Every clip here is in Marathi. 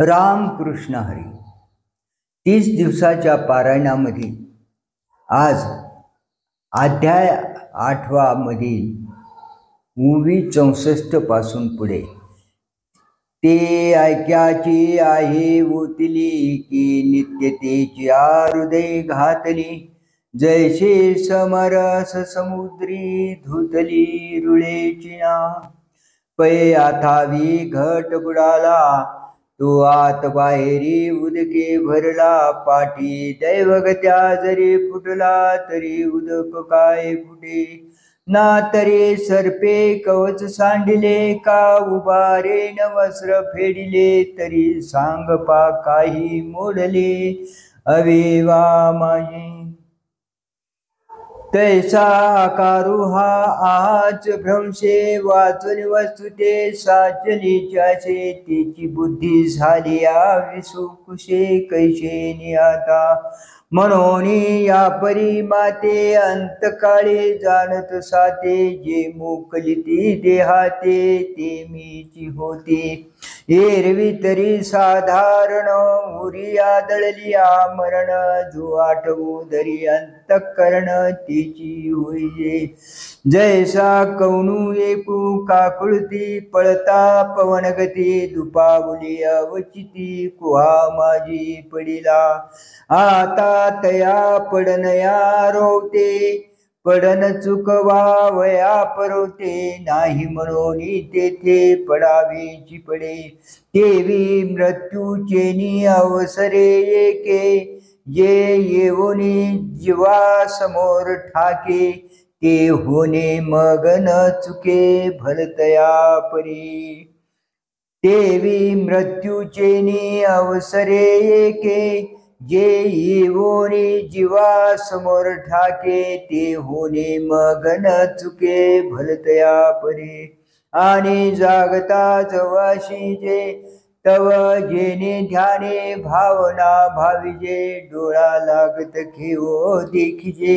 रामकृष्ण हरी. 30 दिवसाच्या पारायणामध्ये आज अध्याय 8 मधील 64 पासून पुढे. ते ऐक्याची आहे ओतली की नित्यतेची हृदय घातली, जैसे समरस समुद्री धुतली रुळेची ना. पै आथावी घट बुडाला, तो आत बाहेरी उदके भरला. पाठी दैवगत्या जरी फुटला, तरी उदक काय फुटे ना. तरी सर्पे कवच सांडिले, का उभारे न वस्त्र फेडिले. तरी सांगपा काही मोडले, अवेवा माझे. तैसा आकारू हा आज भ्रंशे, वाचन वस्तू ते साचली जासे. तिची बुद्धी झाली विसुकुशे, कैसे नियाता. म्हणून या परी माते अंतकाळी जाणत साते. जे मोकलिती देहाते ते मीची होते. एरवी तरी साधारण उरी आदळली मरण. जो आठवू धरी अंतःकरण तिची होईजे. जैसा कौणू एकू काकुळती, पळता पवनगती. दुपावली अवचिती, कुहा माझी पडिला. आता तया पडनया रोवते, पडन चुकवा वया परवते. नाही म्हणून तेथे पडावेची पडे. तेवी मृत्यूचेनी अवसरे एके. जे येऊनी जीवा समोर ठाके, ते होणे मग न चुके भलतया परी. तेवी मृत्यूचेनी अवसरे एके. जे येऊनी जीवा समोर ठाके, ते होणे मग न चुके भलतया परी. आणि जागता जवाशी जे तव जेने ध्याने भावना भाविजे. डोळा लागत घेओ देखिजे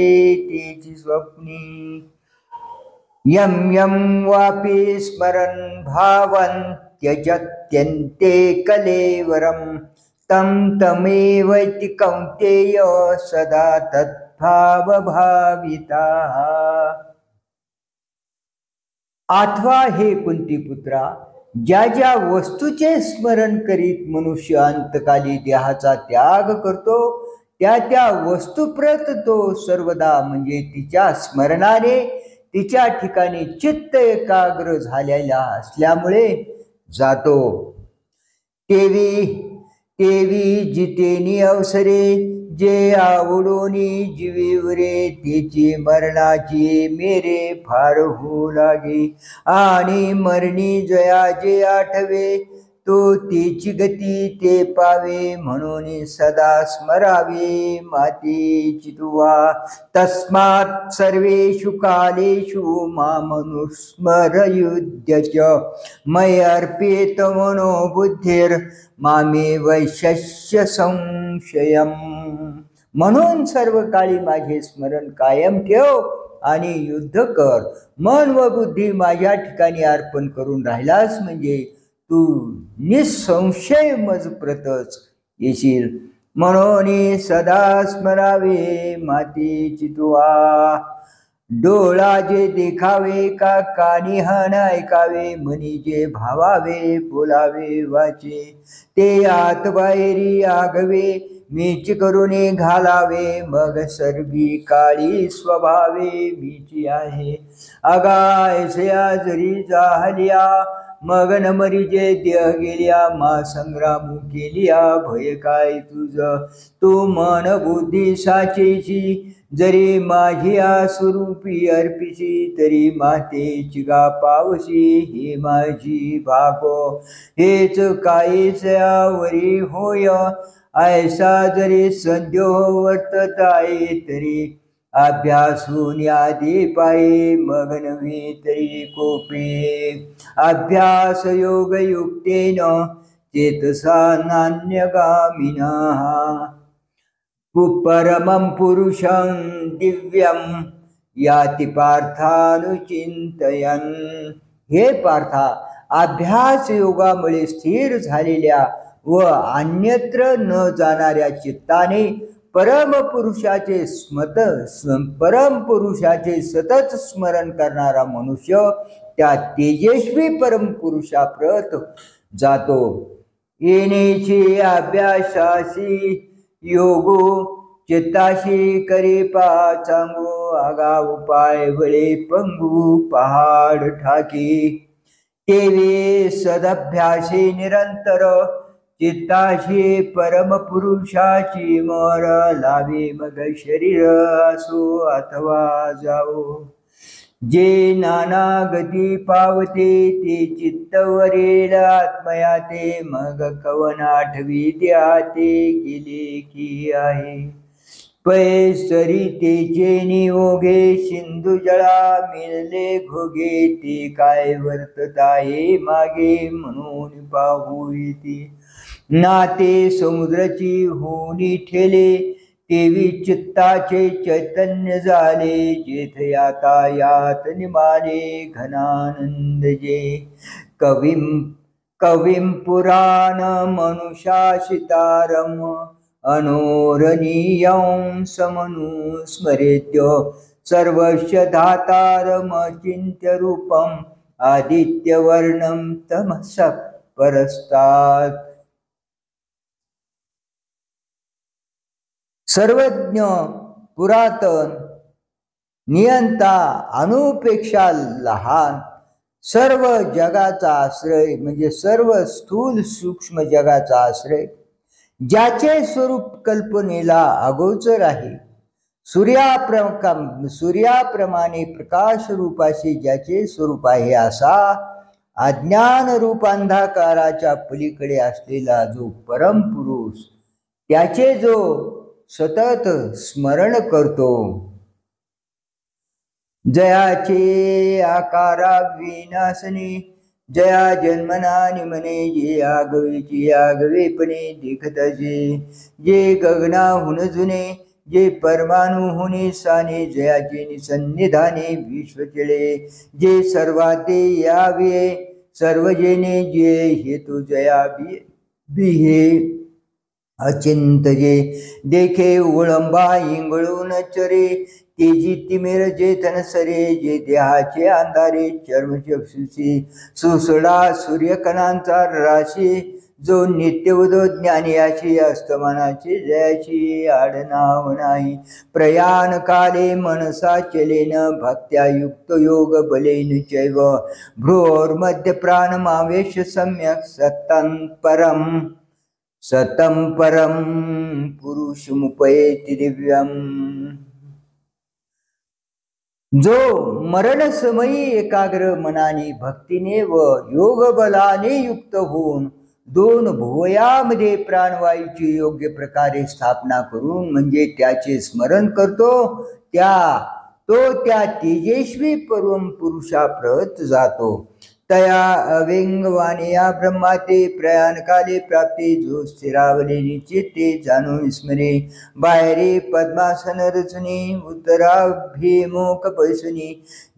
तेची स्वप्नी. यम यम वापी स्मरण भावन त्यजत्यन्ते कलेवरम. तम तमेवैति कौन्तेय सदा तद्भाव भाविता. 8वा हे कुंतीपुत्रा, ज्या ज्या वस्तूचे स्मरण करीत मनुष्य अंतकाली देहाचा त्याग करतो, त्या त्या वस्तूप्रत तो सर्वदा म्हणजे तिच्या स्मरणाने तिच्या ठिकाणी चित्त एकाग्र झालेला असल्यामुळे जातो. तेवी जितेनी अवसरे. जे आवडोनी जीवीवरे, त्याची मरणाची मेरे फार होऊ लागे. आणि मरणी जया जे आठवे, तो तेची गती ते पावे. म्हणून सदा स्मरावे मातेची तुवा. तस्मात् सर्वेषु कालेषु मामनुस्मरयुध्यच. मयि अर्पेत मनो बुद्धिर् मामे वैशस्य संशयम्. म्हणून सर्व काळी माझे स्मरण कायम ठेव आणि युद्ध कर. मन व बुद्धी माझ्या ठिकाणी अर्पण करून राहिलास म्हणजे तू निसंशय मजप्रतच येशील. म्हणून सदा स्मरावे मातेची तुवा. डोळा जे देखावे, का कानी हन ऐकावे. मनी जे भावावे, बोलावे वाचे. ते आत बाहेरी आगवे, मीच करुणे घालावे. मग सर्वी काळी स्वभावे मीची आहे. अगायसया जरी जाहलिया, मग न मरिजे देह गेल्या. मा संग्राम केलिया, भय काय तुझ. तू मन बुद्धी साचेची, जरी माझी स्वरूपी अर्पिशी. तरी मातेची गा पावशी, हे माझी भागो. हेच कायेच्यावरी होय, ऐसा जरी संध्यो वर्तत आहे. तरी अभ्यासून आधी पाये, मग नव्हे तरी कोपे. अभ्यास योग युक्तेन चेतसा नान्यगामिना. परमं पुरुषं दिव्यं याति पार्थानुचिंतयन्. हे पार्था, अभ्यास योगामुळे स्थिर झालेल्या व अन्यत्र न जाणाऱ्या चित्ताने परमपुरुषाचे परमपुरुषाचे सतत स्मरण करणारा मनुष्य त्या तेजस्वी परमपुरुषाप्रत जातो. येण्याची अभ्यासाशी योगो चित्ताशी करी सांगू आगाऊ पाय वळे पंगू पहाड ठाकी. तेवे सदभ्यासी निरंतर चित्ताशी परमपुरुषाची मोर लावे मग शरीर असो अथवा जावो. जे नाना गती पावते ते चित्तवरील आत्मया ते मग कवन आठवी द्या ते गेले की आहे. पै सरी तेचे निओघे सिंधू जळा मिळले घोगे ते काय वर्तत आहे मागे म्हणून पाहू येते. नाते समुद्राची होनी ठेले तेवी चित्ताचे चैतन्य झाले जेथ यातायात निमाले घनानंद जे. कविम पुराण मनुषाशितारम अनोरणीयं समनु स्मरेत्य सर्वस्य धातारम चिन्त्य रूपम आदित्यवर्णं तमसः परस्तात्. सर्वज्ञ पुरातन नियंता अणुपेक्षा लहान सर्व जगाचा आश्रय म्हणजे सर्व स्थूल सूक्ष्म जगाचा आश्रय ज्याचे स्वरूप कल्पनेला अगोचर आहे. सूर्याप्रमाणे प्रकाश रूपाशी ज्याचे स्वरूप आहे असा अज्ञान रूप अंधकाराच्या पलीकडे असलेला जो परमपुरुष त्याचे जो सतत स्मरण करतो. जयाचे आकारा विनाशने जया जन्मना निमने जे आगवेची आगवेपणे देखताचे. जे गगनाहून जुने जे परमाणु होणे साने जयाचे निसन्निधाने विश्वचळे. जे सर्वाते यावे सर्वजेने जे हेतु जया बिहे अचिंत जे. देखे उळंबा इंगळून चरे तेजी तिमिर जे तनसरे. जे देहाचे अंधारे चर्मचक्षुषी सुसडा सूर्यकणांचा राशी. जो नित्यवदो ज्ञानी अशी अस्तमानाची जयाची आडनाव नाही. प्रयाण काले मनसा चलेन भक्त्या युक्त योग बलेन चैव. भ्रोर्मध्य प्राणमावेश सम्यक सतं परम पुरुषमुपैति दिव्यम. जो मरणसमयी एकाग्र मनाने भक्तीने व योग बलाने युक्त होऊन दोन भुवयामध्ये प्राणवायूची योग्य प्रकारे स्थापना करून म्हणजे त्याचे स्मरण करतो तो त्या तेजस्वी परम पुरुषाप्रत जातो. तया अविंगवाने या ब्रह्माते प्रयाणकाले प्राप्ते. जो स्थिरावलेली चित्ते जाणून स्मरे. बाहेरे पद्मासन रचुनी उत्तराभिमुख पैसुनी.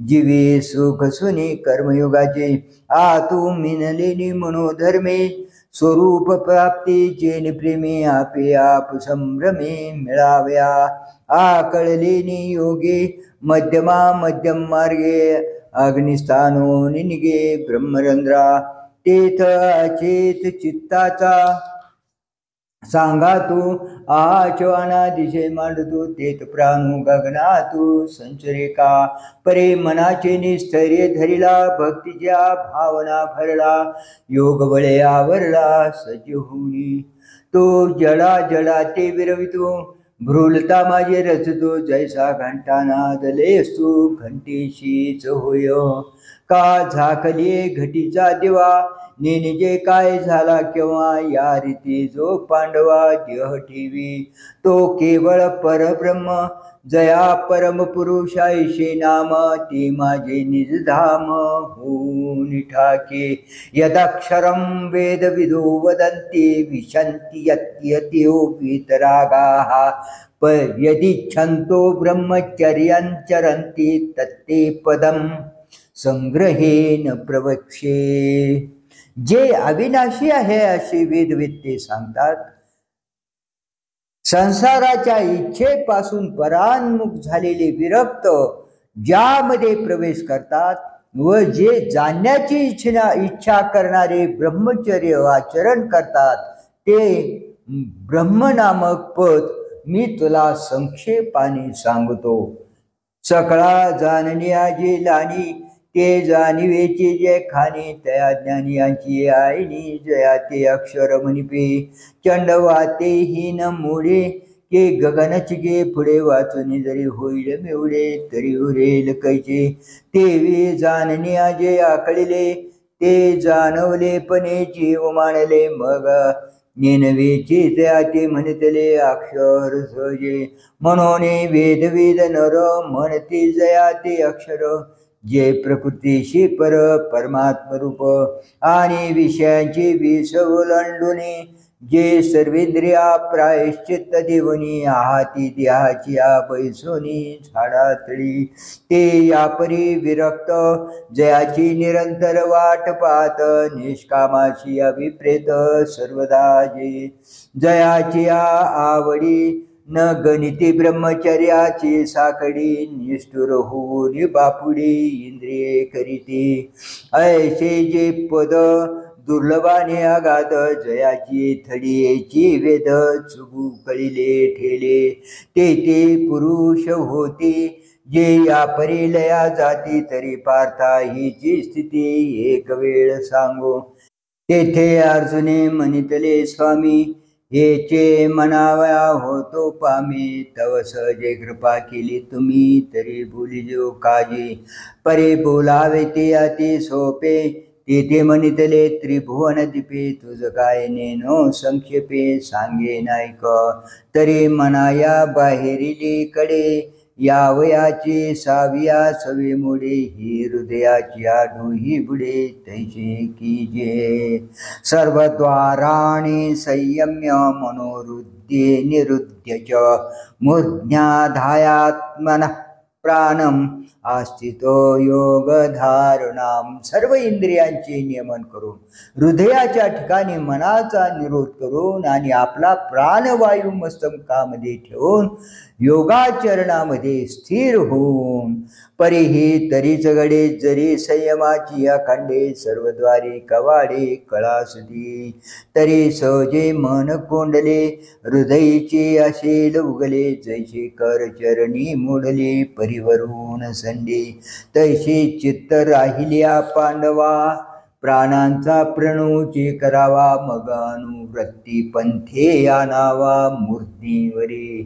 जीवे सुख सुनी कर्मयोगाचे आतू मिनलेनी मनोधर्मे. स्वरूप प्राप्ती जेन प्रेमे आपे आप संभ्रमे मिळाव्या. आकळलेनी योगे मध्यमा मध्यम मार्गे. अग्निस्थानो निनिगे ब्रह्मरंध्रा. तेथ अचेत चित्ताचा सांगा तू आचवाना दिशे मांडतो. तेथ प्राणू गगनातू संचरेका. परे मनाचे निस्थैर्य धरिला भक्तीच्या भावना भरला. योग बळे आवरला सज्ज होऊनी. तो जडा जडा ते विरवितो. भ्रुलता माझे रचतो जैसा घंटानाद लेसू घंटेशीच होय. का झाकले घटीचा दिवा नेनिजे काय झाला केव्हा. या रीती जो पांडवा देह ठेवी तो केवळ परब्रह्म. जया परम पुरुषायशे नाम ते माझे निजधाम होऊन ठाके. यदक्षरं वेद विदो वदन्ति विशन्ति यत्ययो वीतरागाः. यदिच्छन्तो ब्रह्मचर्यं चरन्ति तत्ते पदं संग्रहेण प्रवक्ष्ये. जे अविनाशी आहे असे वेदवेत्ते सांगतात. संसाराच्या इच्छेपासून परांमुख झालेले विरक्त ज्यामध्ये प्रवेश करतात व जे जाणण्याची इच्छा करणारे ब्रह्मचर्य आचरण करतात ते ब्रह्मनामक पद मी तुला संक्षेपाने सांगतो. सकळा जाणनिया जे लानी ते जाणिवेचे जे खाणे तया ज्ञानी यांची आईनी जया ते अक्षर म्हणिपे चंडवाते हीन मोडे के गगनचिगे पुढे वाचून जरी होईल मेवडे तरी उरेल कैचे तेवे जाणनिया जे आकळिले ते जाणवले पणे जीव मानले मग नेनवेची त्या ते म्हणतले अक्षर सहजे म्हणून वेद नर म्हणते जया ते अक्षर जे प्रकृतीशी परमात्म रूप आणि विषयांची विष ओलांडूने जे सर्वेंद्रिया प्रायश्चित्त देवनी आहाती देहाची बैसोनी झाडातळी ते यापरी विरक्त जयाची निरंतर वाट पाहत निष्कामाची अभिप्रेत सर्वदा जे जयाची आवडी न गणिती ब्रह्मचर्याची साकडी निष्ठुर होऊन बापुडी इंद्रिये करीते ऐसे जे पद दुर्लभाने आगात जयाची थडीची वेद चुगू कळिले ठेले ते पुरुष होते जे या परिलया जाती तरी पार्था हिची स्थिती एक वेळ सांगो. तेथे अर्जुने म्हणितले स्वामी हेचे मनावया होतो पामी तव सहजे कृपा केली तुम्ही तरी बोली जो काजी परे बोलावे ते अति सोपे तेथे म्हणितले त्रिभुवन दीपे तुझ काय नेनो संक्षेपे सांगे नायक तरी मनाया बाहेरिली कडे यावयाची साविया सवे मोडे ही हृदयाची आडू ही बुडे तैसे कीजे सर्वद्वाराणि संयम्य मनोरुद्ये निरुद्य च मूर्ध्याधायात्मनः प्राणम आस्थितो योग धारणाम सर्व इंद्रियांचे नियमन करून हृदयाच्या ठिकाणी मनाचा निरोध करून आणि आपला प्राणवायू मस्तकामध्ये ठेवून योगाचरणामध्ये स्थिर होऊन परिही तरीच घडे जरी संयमाची अखंडे सर्वद्वारे कवाडे कळासदी तरी सहजे मन कोंडले हृदयीचे असेल उगले जैसे कर चरणी मोडले परिवरून संडे तैसे चित्त राहिल्या पांडवा प्राणांचा प्रणूची करावा मग अनुवृत्ती पंथे आणावा मूर्तीवरी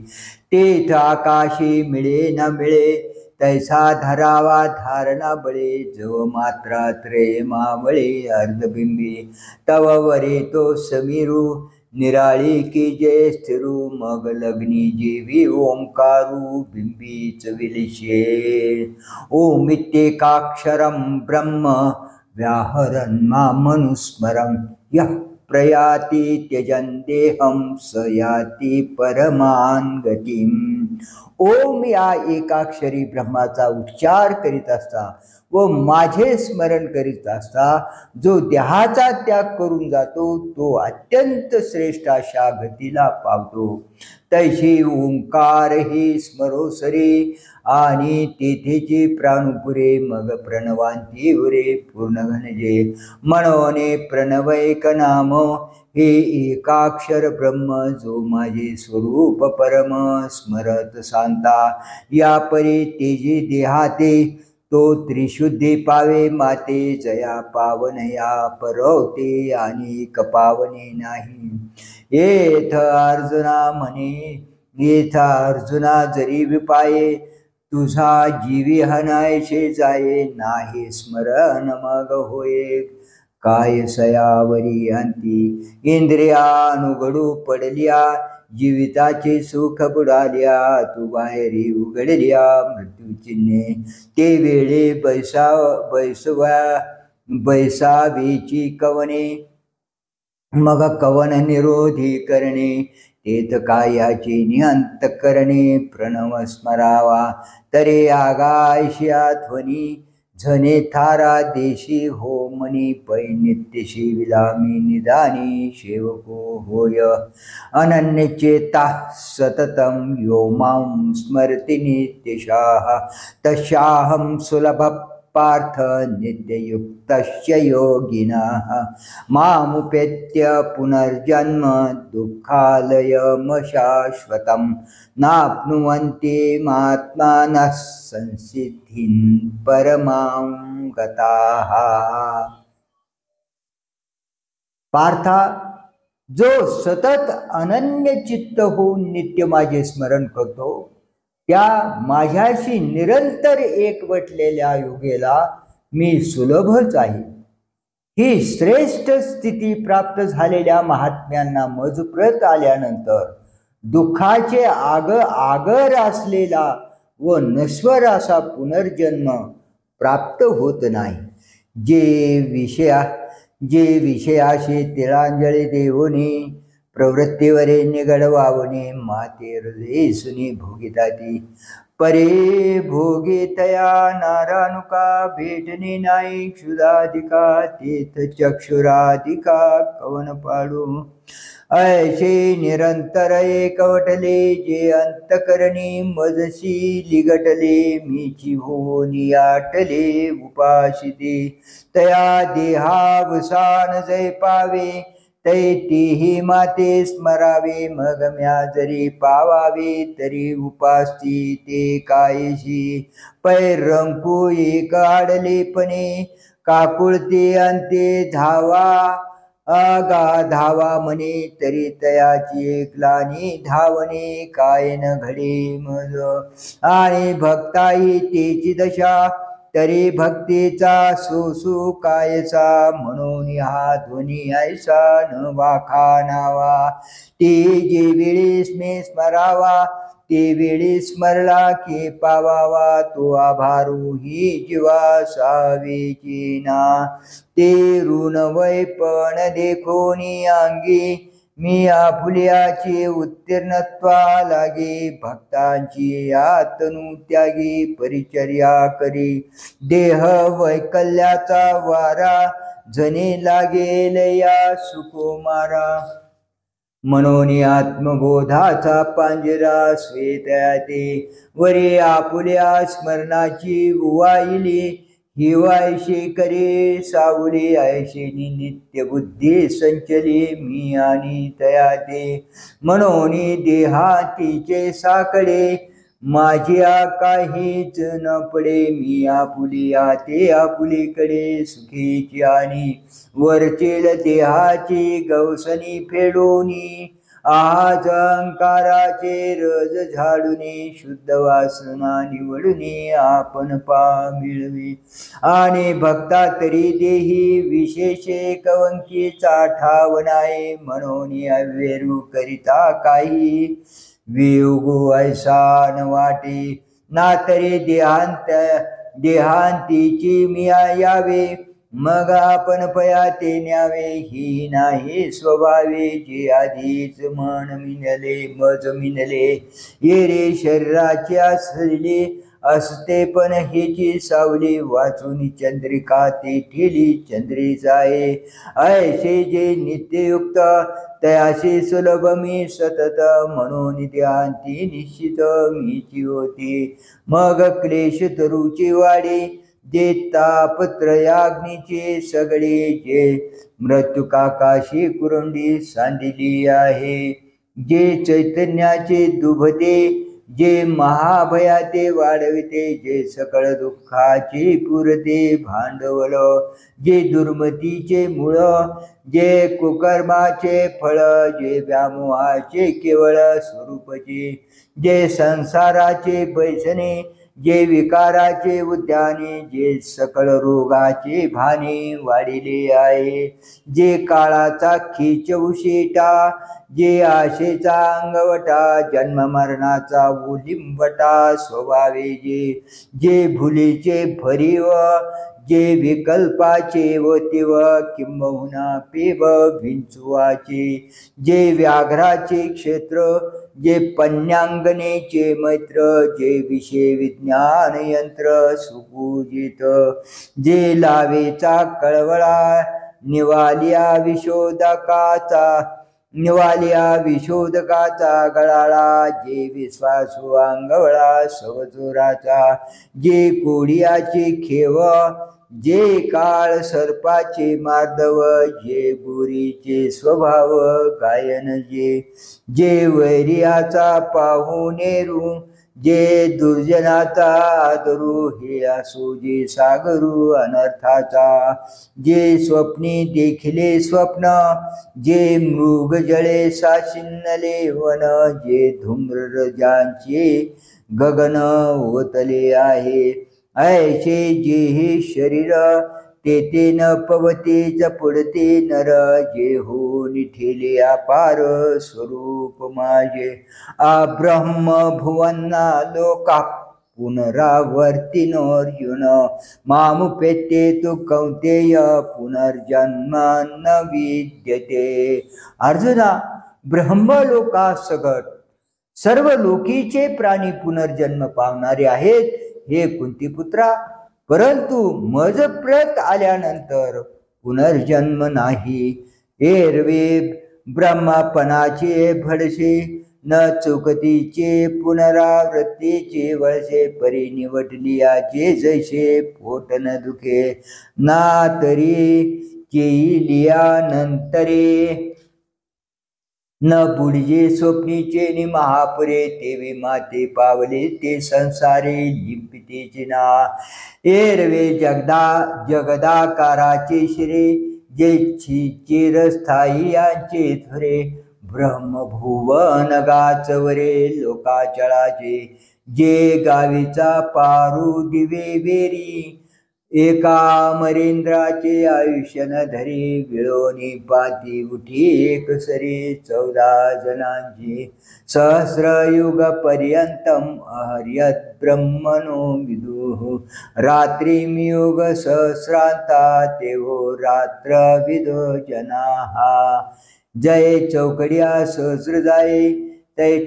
तेथ आकाशी मिळे न मिळे तैसा धरावा धारणा बळे जव मात्रा त्रय मावळे अर्धबिंबी तव वरे तो समीरू निराळी की जय स्थिरू मग लग्नी जीवी ओंकारू बिंबीच विलिशे ओमित्येकाक्षरम ब्रह्म व्याहरन् मामनुस्मरं यः प्रयाति त्यजन् देहं स याति परमान् गतिम्. ओम या एकाक्षरी ब्रह्माचा उच्चार करीत असता व माझे स्मरण करीत असता जो देहाचा त्याग करून जातो तो अत्यंत श्रेष्ठ अशा गतीला पावतो. तैशी ओंकार ही स्मरोसरे आणि तेथेची प्राणुपुरे मग प्रणवांती उरे पूर्ण घनजे म्हणूने प्रणवैक नाम हे एकाक्षर ब्रह्म जो माझे स्वरूप परम स्मरत सांता या परी तेजी देहाते तो त्रिशुद्धी पावे माते जया पावन या परवते आणि कपावने नाही. येथ अर्जुना म्हणे येथ अर्जुना जरी विपाये तुझा जीवी हनायचे जाये नाही स्मरण मग होये काय सयावरी अंती इंद्रियानुघडू पडल्या जीविताचे सुख बुडाल्या तू बाहेरी उघडल्या मृत्यू चिन्हे ते वेळे बैसावीची कवने मग कवन निरोधी करणे तेथ कायाची निहंत करणे प्रणव स्मरावा तरे आगायशी ध्वनी झने थारा देशी हो मनी पै नित्यशी विलामी निदानी सेवको होय अनन्य चेता सततम यो मां स्मरति नित्यशाः तस्याहं सुलभ पार्थ नित्ययुक्तस्य योगिनः मामुपेत्य पुनर्जन्म दुःखालयमशाश्वतं नाप्नुवन्ति मात्मानः संसिद्धिं परमां गताः। पार्था, जो सतत अनन्य चित्त होऊन नित्य माझे स्मरण करतो त्या माझ्याशी निरंतर एकवटलेल्या योगेला मी सुलभच आहे। ही श्रेष्ठ स्थिती प्राप्त झालेल्या महात्म्यांना मजप्रत आल्यानंतर दुःखाचे आगर असलेला व नश्वर असा पुनर्जन्म प्राप्त होत नाही। जे विषयाशी तिळांजली देऊनी प्रवृत्तीवरे निगडवावणे माते हृदय सुनी भोगिताती परे भोगितया नारानुका भेटणे नाही क्षुदाधिका तीर्थ चक्षुराधिका कवन पाडू ऐशे निरंतर एकवटले जे अंतकरणी मजशी लिगटले मीची होनी आटले उपाशिते तया देहावसान जय पावे तैतीही माते स्मरावे मग म्या जरी पावावे तरी उपासती ते कायशी पैरंकू एक आडलेपणे काकुळते अंते धावा म्हणे तरी तयाची एकलानी धावणे काय न घडे मज आणि भक्ताई तेची दशा तरी भक्तीचा सोसू कायचा म्हणून हा ध्वनी ऐसा न वाखा नावा ते जे वेळेस मी स्मरावा ते वेळी स्मरला की पावावा तो आभारू ही जीवा सावेची ना ते ऋण वै पण देखोनी अंगी मी आपुल्याची उत्तीर्णत्वा लागे भक्तांची आतनु त्यागी परिचर्या करी देह वैकल्याचा वारा जने लागेल या सुकुमारा म्हणून आत्मबोधाचा पांजरा स्वेदयाते वरे आपुल्या स्मरणाची उवाईली हिवायशे करे सावले ऐशेनी नित्य बुद्धी संचले मी आणि तयाते म्हणून देहातीचे साकडे माझ्या काहीच न पडे मी आपुलिया ते आपुलीकडे सुखीची आणि वरचेल देहाची गवसनी फेडोनी आज अंकाराचे रज झाडूनी शुद्ध वासना निवडूनी आपण पा मिळवी आणि भक्ता तरी देही विशेषे कवंकीचा ठाव नाही म्हणून अव्यरू करिता काही वियोगो ऐसा न वाटे ना तरी देहांतीची मिया यावे मग आपण पयाते न्यावे ही नाही स्वभावे जे आधीच मन मिनले मज मिनले ये रे शरीराचे असले असते पण हेची सावली वाचून चंद्रिका ते ठेली चंद्री जाये ऐसे जे नित्ययुक्त तयाशी सुलभ मी सतत म्हणून ध्यांती निश्चित मीची होती मग क्लेश तरुची वाढे जे तापत्रयाग्नीचे सगळे जे मृत्यू काकाशी कुरुंडी सांडिली आहे जे चैतन्याचे दुभते जे महाभयाते वाढविते जे सकळ दुःखाचे पुरते भांडवल जे दुर्मतीचे मूळ जे कुकर्माचे फळ जे व्यामोहाचे केवळ स्वरूपचे जे संसाराचे पैसणे जे विकाराचे उद्याने जे सकळ रोगाचे भाने वाढिले आहे जे काळाचा खीच उशिटा जे आशेचा अंगवटा जन्म मरणाचा उलिंबटा स्वभावे जे भुलीचे भरीव जे विकल्पाचे व तिव किंबहुना पेव विंचुवाचे, जे व्याघ्राचे क्षेत्र, जे पन्यांगनेचे मैत्र, जे विषय विज्ञान यंत्र सुपूजित, जे लावेचा कळवळा निवालिया विशोधकाचा गळाळा, जे विश्वासू अंगवळा सवजोराचा, जे कोडियाचे खेव, जे काळ सर्पाचे मार्दव, जे गोरीचे स्वभाव गायन, जे वैरियाचा पाहुणेरू, जे दुर्जनाचा आदरू, हे असो जे सागरू अनर्थाचा, जे स्वप्नी देखिले स्वप्न, जे मृग जळे साशिन्नले वन, जे धूम्ररजांचे गगन ओतले आहे, ऐसे जे हे शरीर तेथे न पवते पुढते नर, जे हो निठेले अपार स्वरूप माझे, ब्रह्म भुवना लोका पुनरावर्तिनोर्जुन, मामुपेत्ये तु कौंतेय पुनर्जन्म न विद्यते. अर्जुना, ब्रह्मलोका सगट सर्व लोकीचे प्राणी पुनर्जन्म पावणारे आहेत हे कुंतीपुत्रा, परंतु मज प्रत आल्यानंतर पुनर्जन्म नाही. एरवे ब्रह्मपणाचे भडसे, न चुकतीचे पुनरावृत्तीचे वळसे, परी निवटलियाचे जैसे पोट न दुखे, ना तरी केलिया नंतरे, न बुडजे स्वप्नीचे नि महापुरे, तेवे माते पावले ते संसारे लिंपितेचे ना. एरवे जगदाकाराचे शिरे, जे चिरस्थायी यांचे थोरे, ब्रह्मभुवन गाचवरे लोकाचळाचे, जे गावीचा पारू दिवे वेरी, एका अमरेंद्राचे आयुष्य न धरी, विळोनी पाती उठी एक सरी, 14 जनांची सहस्रयुग पर्यंतम अहर्यत ब्रह्मणो विदुः, रात्री मियुग सहस्रांता तेवो रात्र विदो जनाहा. जय चौकड्या सहस्र जाये, तै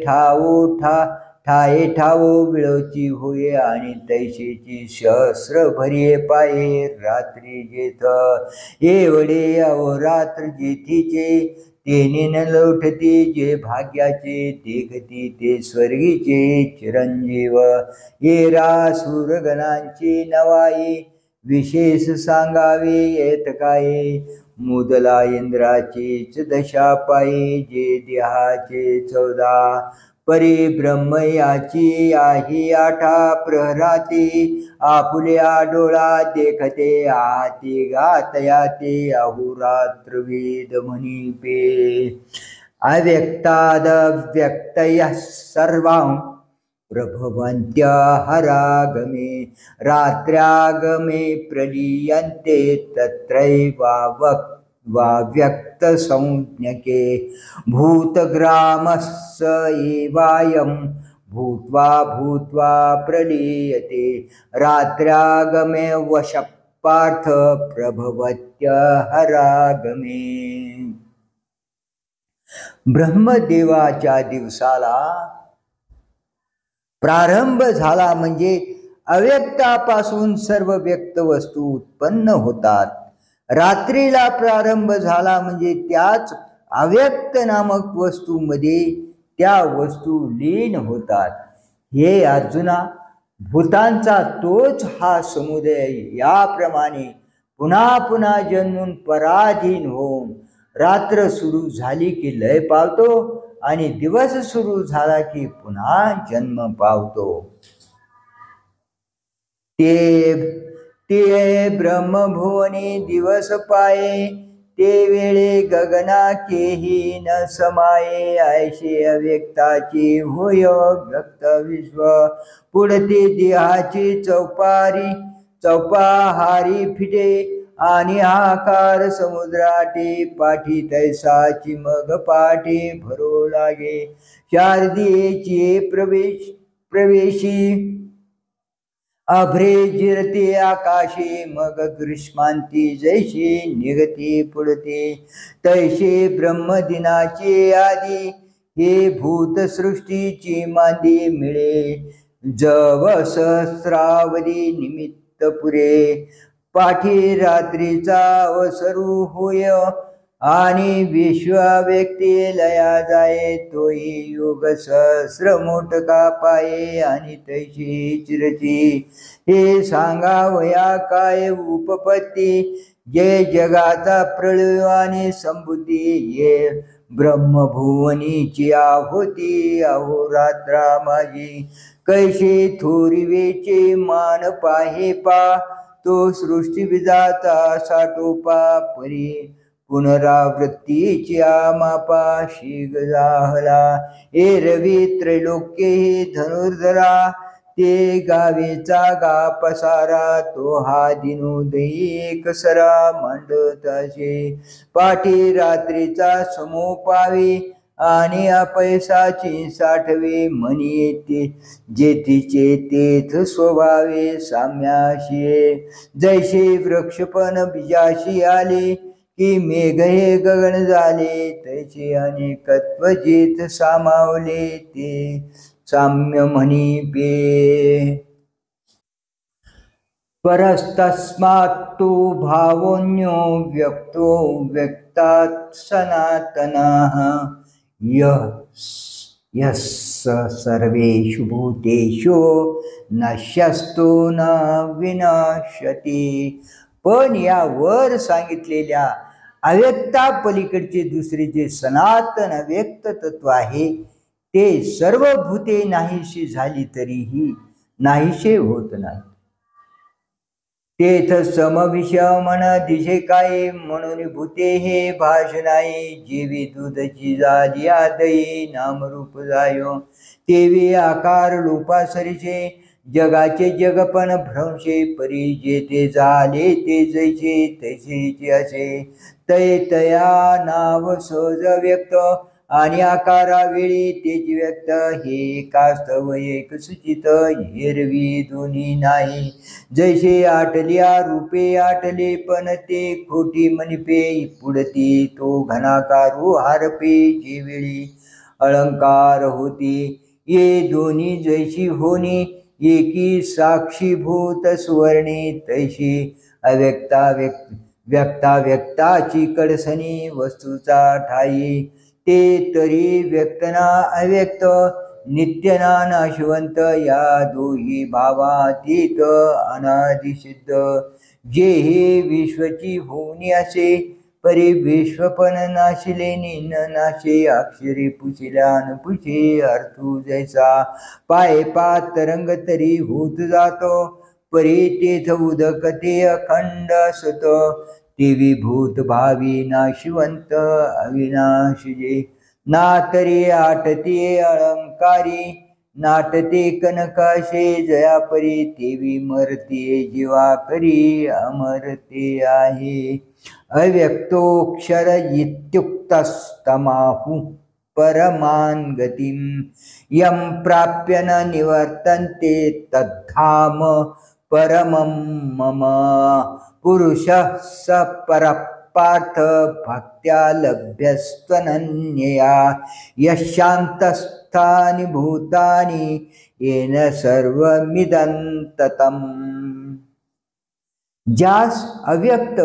ठाये ठावो विळोची होये, आणि तैशेची सहस्र भरिये पाये रात्री जेथ. एवढे अहोरात्र जेथीचे, तेने न लौटती जे भाग्याचे, देखती ते स्वर्गीचे चिरंजीव. येरा सूरगणांची नवाई, विशेष सांगावे येत काय, मुदला इंद्राचीच दशा पायी, जे देहाचे 14 परी ब्रह्म याची आहे 8 प्रहराती, आपुल्या डोळा देखते आती गातयाते, अहोरात्र वेद म्हणी पे. अव्यक्तादव्यक्तयः सर्वां प्रभवन्त्य हरागमे, रात्र्यागमे प्रलीयन्ते तत्रैवाव्यक्त संज्ञके, भूतग्रामस्य एवायं भूत्वा भूत्वा प्रलीयते, रात्र्यागमे वशः पार्थ प्रभवत्य हरागमे. ब्रह्मदेवाच्या दिवसाला प्रारंभ झाला म्हणजे अव्यक्तापासून सर्व व्यक्त वस्तू उत्पन्न होतात. रात्रीला प्रारंभ झाला म्हणजे त्याच अव्यक्त नामक वस्तूमध्ये त्या वस्तू लीन होतात. हे अर्जुना, भूतांचा तोच हा समुदाय याप्रमाणे पुन्हा पुन्हा जन्मून पराधीन होऊन रात्र सुरू झाली की लय पावतो आणि दिवस सुरू झाला की पुन्हा जन्म पावतो. ते ब्रह्मभुवनी दिवस पाये, ते वेळे गगना केही न समाये, ऐशे अव्यक्ताची होय व्यक्त विश्व, पुढते देहाची चौपाहारी फिटे, आणि आकार समुद्राटे, पाठी तैसाची मग पाठी भरो लागे, शारदीचे प्रवेशी अभ्रे जिरते आकाशे मग ग्रीष्मांती जैशी निगती पुढते तैसे ब्रह्मदिनाचे आदी हे भूतसृष्टीची मांदी मिळे जव सहस्रावधी निमित्त पुरे पाठी रात्रीचा अवसरू होय आणि विश्व व्यक्ती लया जाये तोही योग सहस्र मोठका पाये आणि तैशी चिरती हे सांगावया काय उपपत्ती जे जगाचा प्रलय आणि संबुद्धी ये ब्रह्मभुवनीची आहुती अहोरात्रा माझी कैशी थोरिवेचे मान पाहे पा तो सृष्टी विजाता साठोपा परी पुनरावृत्तीची मापा शीग जाहला एरवी त्रैलोक्य हे धनुर्धरा ते गावेचा गा पसारा तो हा दिनोदयी एक सरा मांडताशे पाठी रात्रीचा समोपावे आणि अपैसाची साठवे म्हणी येते जेथीचे तेथ स्वभावे साम्याशी जैसे वृक्षपण बीजाशी आले की मेघ हे गगन झाले तैसे अनेकत्व जेथ सामावले ते साम्य म्हणी बे परस्तस्मात् तु भावोऽन्यो व्यक्तो व्यक्तात् सनातनः यः सर्वेषु भूतेषु नश्यस्तो न विनश्यति पण या वर सांगितलेल्या अव्यक्ता पलीकडचे दुसरे जे सनातन व्यक्त तत्व आहे ते सर्व भूते नाहीशी झाली तरीही नाहीशे होत नाही तेथ समविषमन दिशे काय म्हणून भूते हे भाष नाही जेवी दूधची झाली आदयी नामरूप जायो तेवी आकार लोपासरीचे जगाचे जगपण भ्रंशे परी जेथे झाले ते जैसे तैसेचे असे तय तया नाव सहज व्यक्त आणि आकारावेळी तेच व्यक्त हे कास्तव एक सुचित एरवी दोन्ही नाही जैसे आटल्या रूपे आटले पण ते खोटी मनपे पुढती तो घनाकारू हारपे जे वेळी अलंकार होती ये दोन्ही जैशी होनी एकी साक्षीभूत सुवर्णी तैशी अव्यक्ता व्यक्ता व्यक्ताची कडसणी वस्तूचा ठाई ते तरी व्यक्तना अव्यक्त नित्यना नाशवंत या दोही भावातीत अनादिसिद्ध जे हे विश्वची होणी असे परी विश्वपण नाशिले न नाशे अक्षरे पुशिला न पुशे अर्थू जैसा पाय पात तरंग तरी होत जातो परी तेथ उदकते अखंड असत ते विभूत भावी नाशिवंत अविनाशी ना तरी आटते अलंकारी नाटते कनकाशे जयापरी तेवी मरते जीवा करी अमरते आहे अव्यक्तोक्षर इत्युक्तस्तमाहु परमान गतिम यम प्राप्य न निवर्तन्ते तद्धाम परमं मम पुरुषः स परपार्थ भक्त्या लभ्यस्त्वनन्यया यशान्तस्थानि भूतानि येन सर्वमिदं ततम् ज्यास अव्यक्त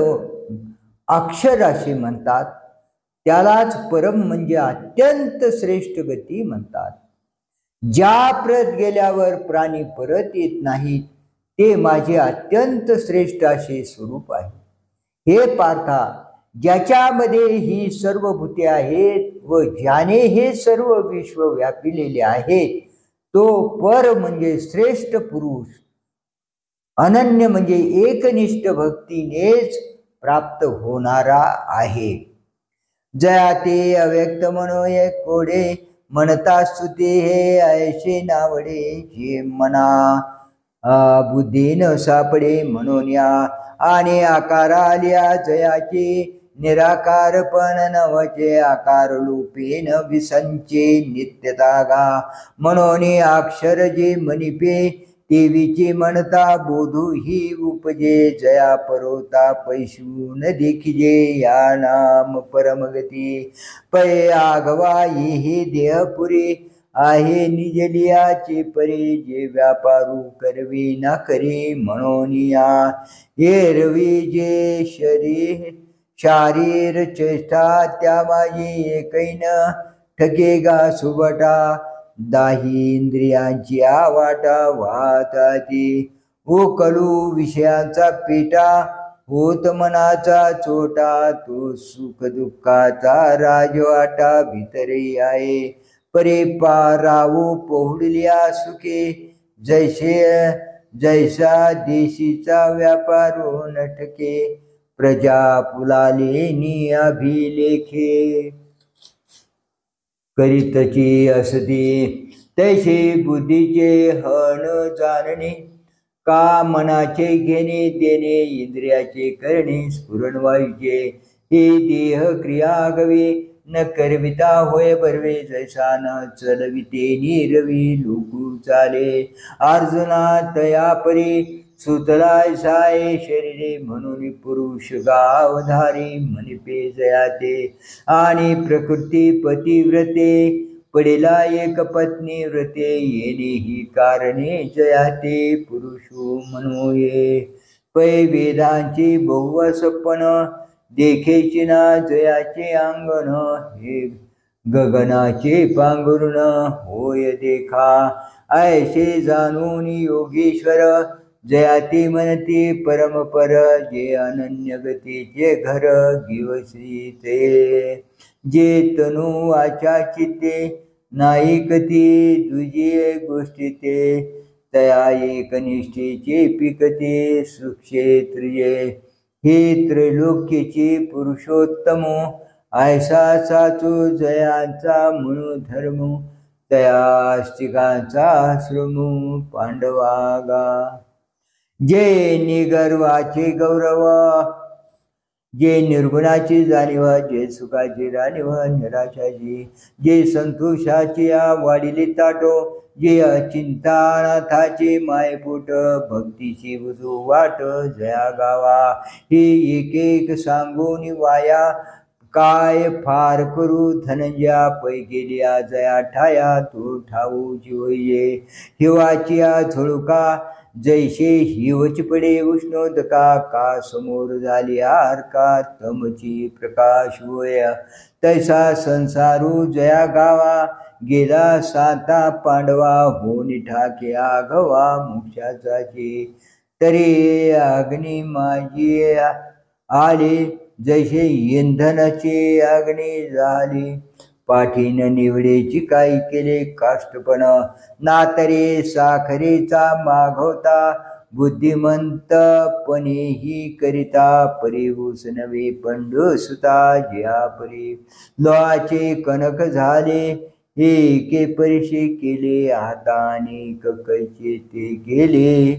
अक्षर असे म्हणतात त्यालाच परम म्हणजे अत्यंत श्रेष्ठ गती म्हणतात ज्या प्रत गेल्यावर प्राणी परत येत नाहीत ते माझे अत्यंत श्रेष्ठ असे स्वरूप आहे हे पार्था ज्याच्यामध्ये ही सर्व भूते आहेत व ज्याने हे सर्व विश्व व्यापिलेले आहेत तो पर म्हणजे श्रेष्ठ पुरुष अनन्य म्हणजे एकनिष्ठ भक्तीनेच प्राप्त होणारा आहे जया ते अव्यक्त म्हणो एक कोडे म्हणता स्तुते हे ऐशे नावडे जे मना बुद्धीन सापडे म्हणून या आणि आकार आल्या जयाचे निराकारपण नवचे आकार लोपेन विसंचे नित्यता गा म्हणून अक्षर जे मनिपे देवीची म्हणता बोधू ही उपजे, जया परोता पैशून देखिजे, या नाम परमगती पै आगवा ही देहपुरी, आहे निजलियाचे परी, जे व्यापारू करवी ना करी म्हणून या, एरवी जे शारीर चेष्टा त्या माझी एकैन, ठकेगा सुबटा दाही इंद्रियांची आवाटा, वाहताती उकलू विषयांचा पेटा, होत मनाचा चोटा, तो सुख दुःखाचा राजवाटा, भितरी आहे परे पारावू पोहडल्या सुखे, जैसा देशीचा व्यापारो नटके, प्रजा पुलाले नि अभिलेखे, करीतची असती तैसे बुद्धीचे हण जाणणे, का मनाचे घेणे देणे, इंद्रियाचे करणे स्फुरण व्हायचे, हे देह क्रिया गवे, न करविता होय बरवे, जैसा न चलविते निरवी लोकू चाले, अर्जुना तया परी सुतलाय साय शरीरे, म्हणून पुरुष गावधारी म्हणिपे जयाते, आणि प्रकृती पतिव्रते पडेला एक पत्नी व्रते, येणे ही कारणे जयाते पुरुषो म्हणूये, पै वेदांची बहुवसपण देखेची ना जयाचे अंगण, हे गगनाचे पांघरुण होय देखा, ऐसे जाणून योगेश्वर, जयाती म्हणती परमपर, जे अनन्य गतीचे घर गिवसी ते, जे तनु वाचा चित्ते नाईकती तुझी गोष्टी ते, तया एकनिष्ठेचे पिकते सुक्षेत्रिये, हे त्रैलोक्यची पुरुषोत्तम, ऐसा साचू जयांचा म्हणू धर्म, तया अस्तिकांचा श्रमू पांडवागा, जे निगर्वाचे गौरव, जे निर्गुणाची जाणीव, जे सुखाची राणीव निराशाची, जे संतोषाची वाढिले ताटो, जे अचिंतानाथाचे मायपोट, भक्तीची बुजू वाट जया गावा, हे एक एक सांगून वाया, काय फार करू धनंजया, पै गेल्या जया ठाया, तो ठाऊ जीवये, हिवाची झुळका, जैसे हिवच पडे उष्णोदका, का समोर झाली आरका, तमची प्रकाश होय, तैसा संसारू जया गावा, गेला साता पांडवा, होनी ठाके आघवा मोक्षाचाची, तरी अग्नी माझी आले, जैसे इंधनाचे अग्नी झाली, पाठीन निवडेची काही केले काष्टपण, नातरे साखरेचा मागवता, बुद्धिमंतपणेही करिता, परिभूस नवे पंडू सुता, जिया परी लोहाचे कणक झाले, हे एके परिशे केले, हाताने कैचे ते गेले,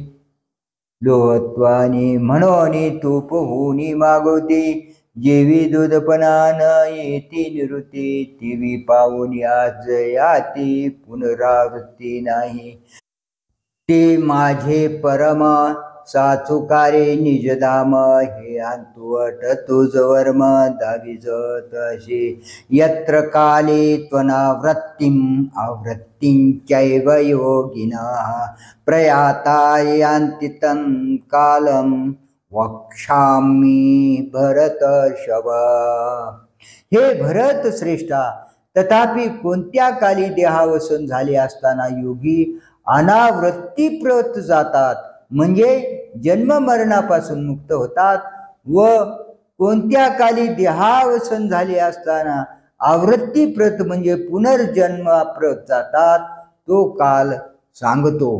लोहत्वाने म्हणून तूप होनी मागवते, जेवी दूधपणान येती निवृत्ती, तेवी पावून आज याती पुनरावृत्ती नाही, ते माझे परम साचुकारे निजधाम, हे अंतुवट तुझ वर्म दाविज तसे, यत्र काले त्वनावृत्तिम आवृत्तिंचैव योगिनः, प्रयाता यान्ति तं कालं वक्ष्यामि भरतर्षभ, हे भरत श्रेष्ठा, तथापि कोणत्या काली देहावसन झाले असताना योगी अनावृत्तीप्रत जातात, म्हणजे जन्म मरणापासून मुक्त होतात, व कोणत्या काली देहावसन झाले असताना आवृत्तीप्रत म्हणजे पुनर्जन्माप्रत जातात, तो काल सांगतो,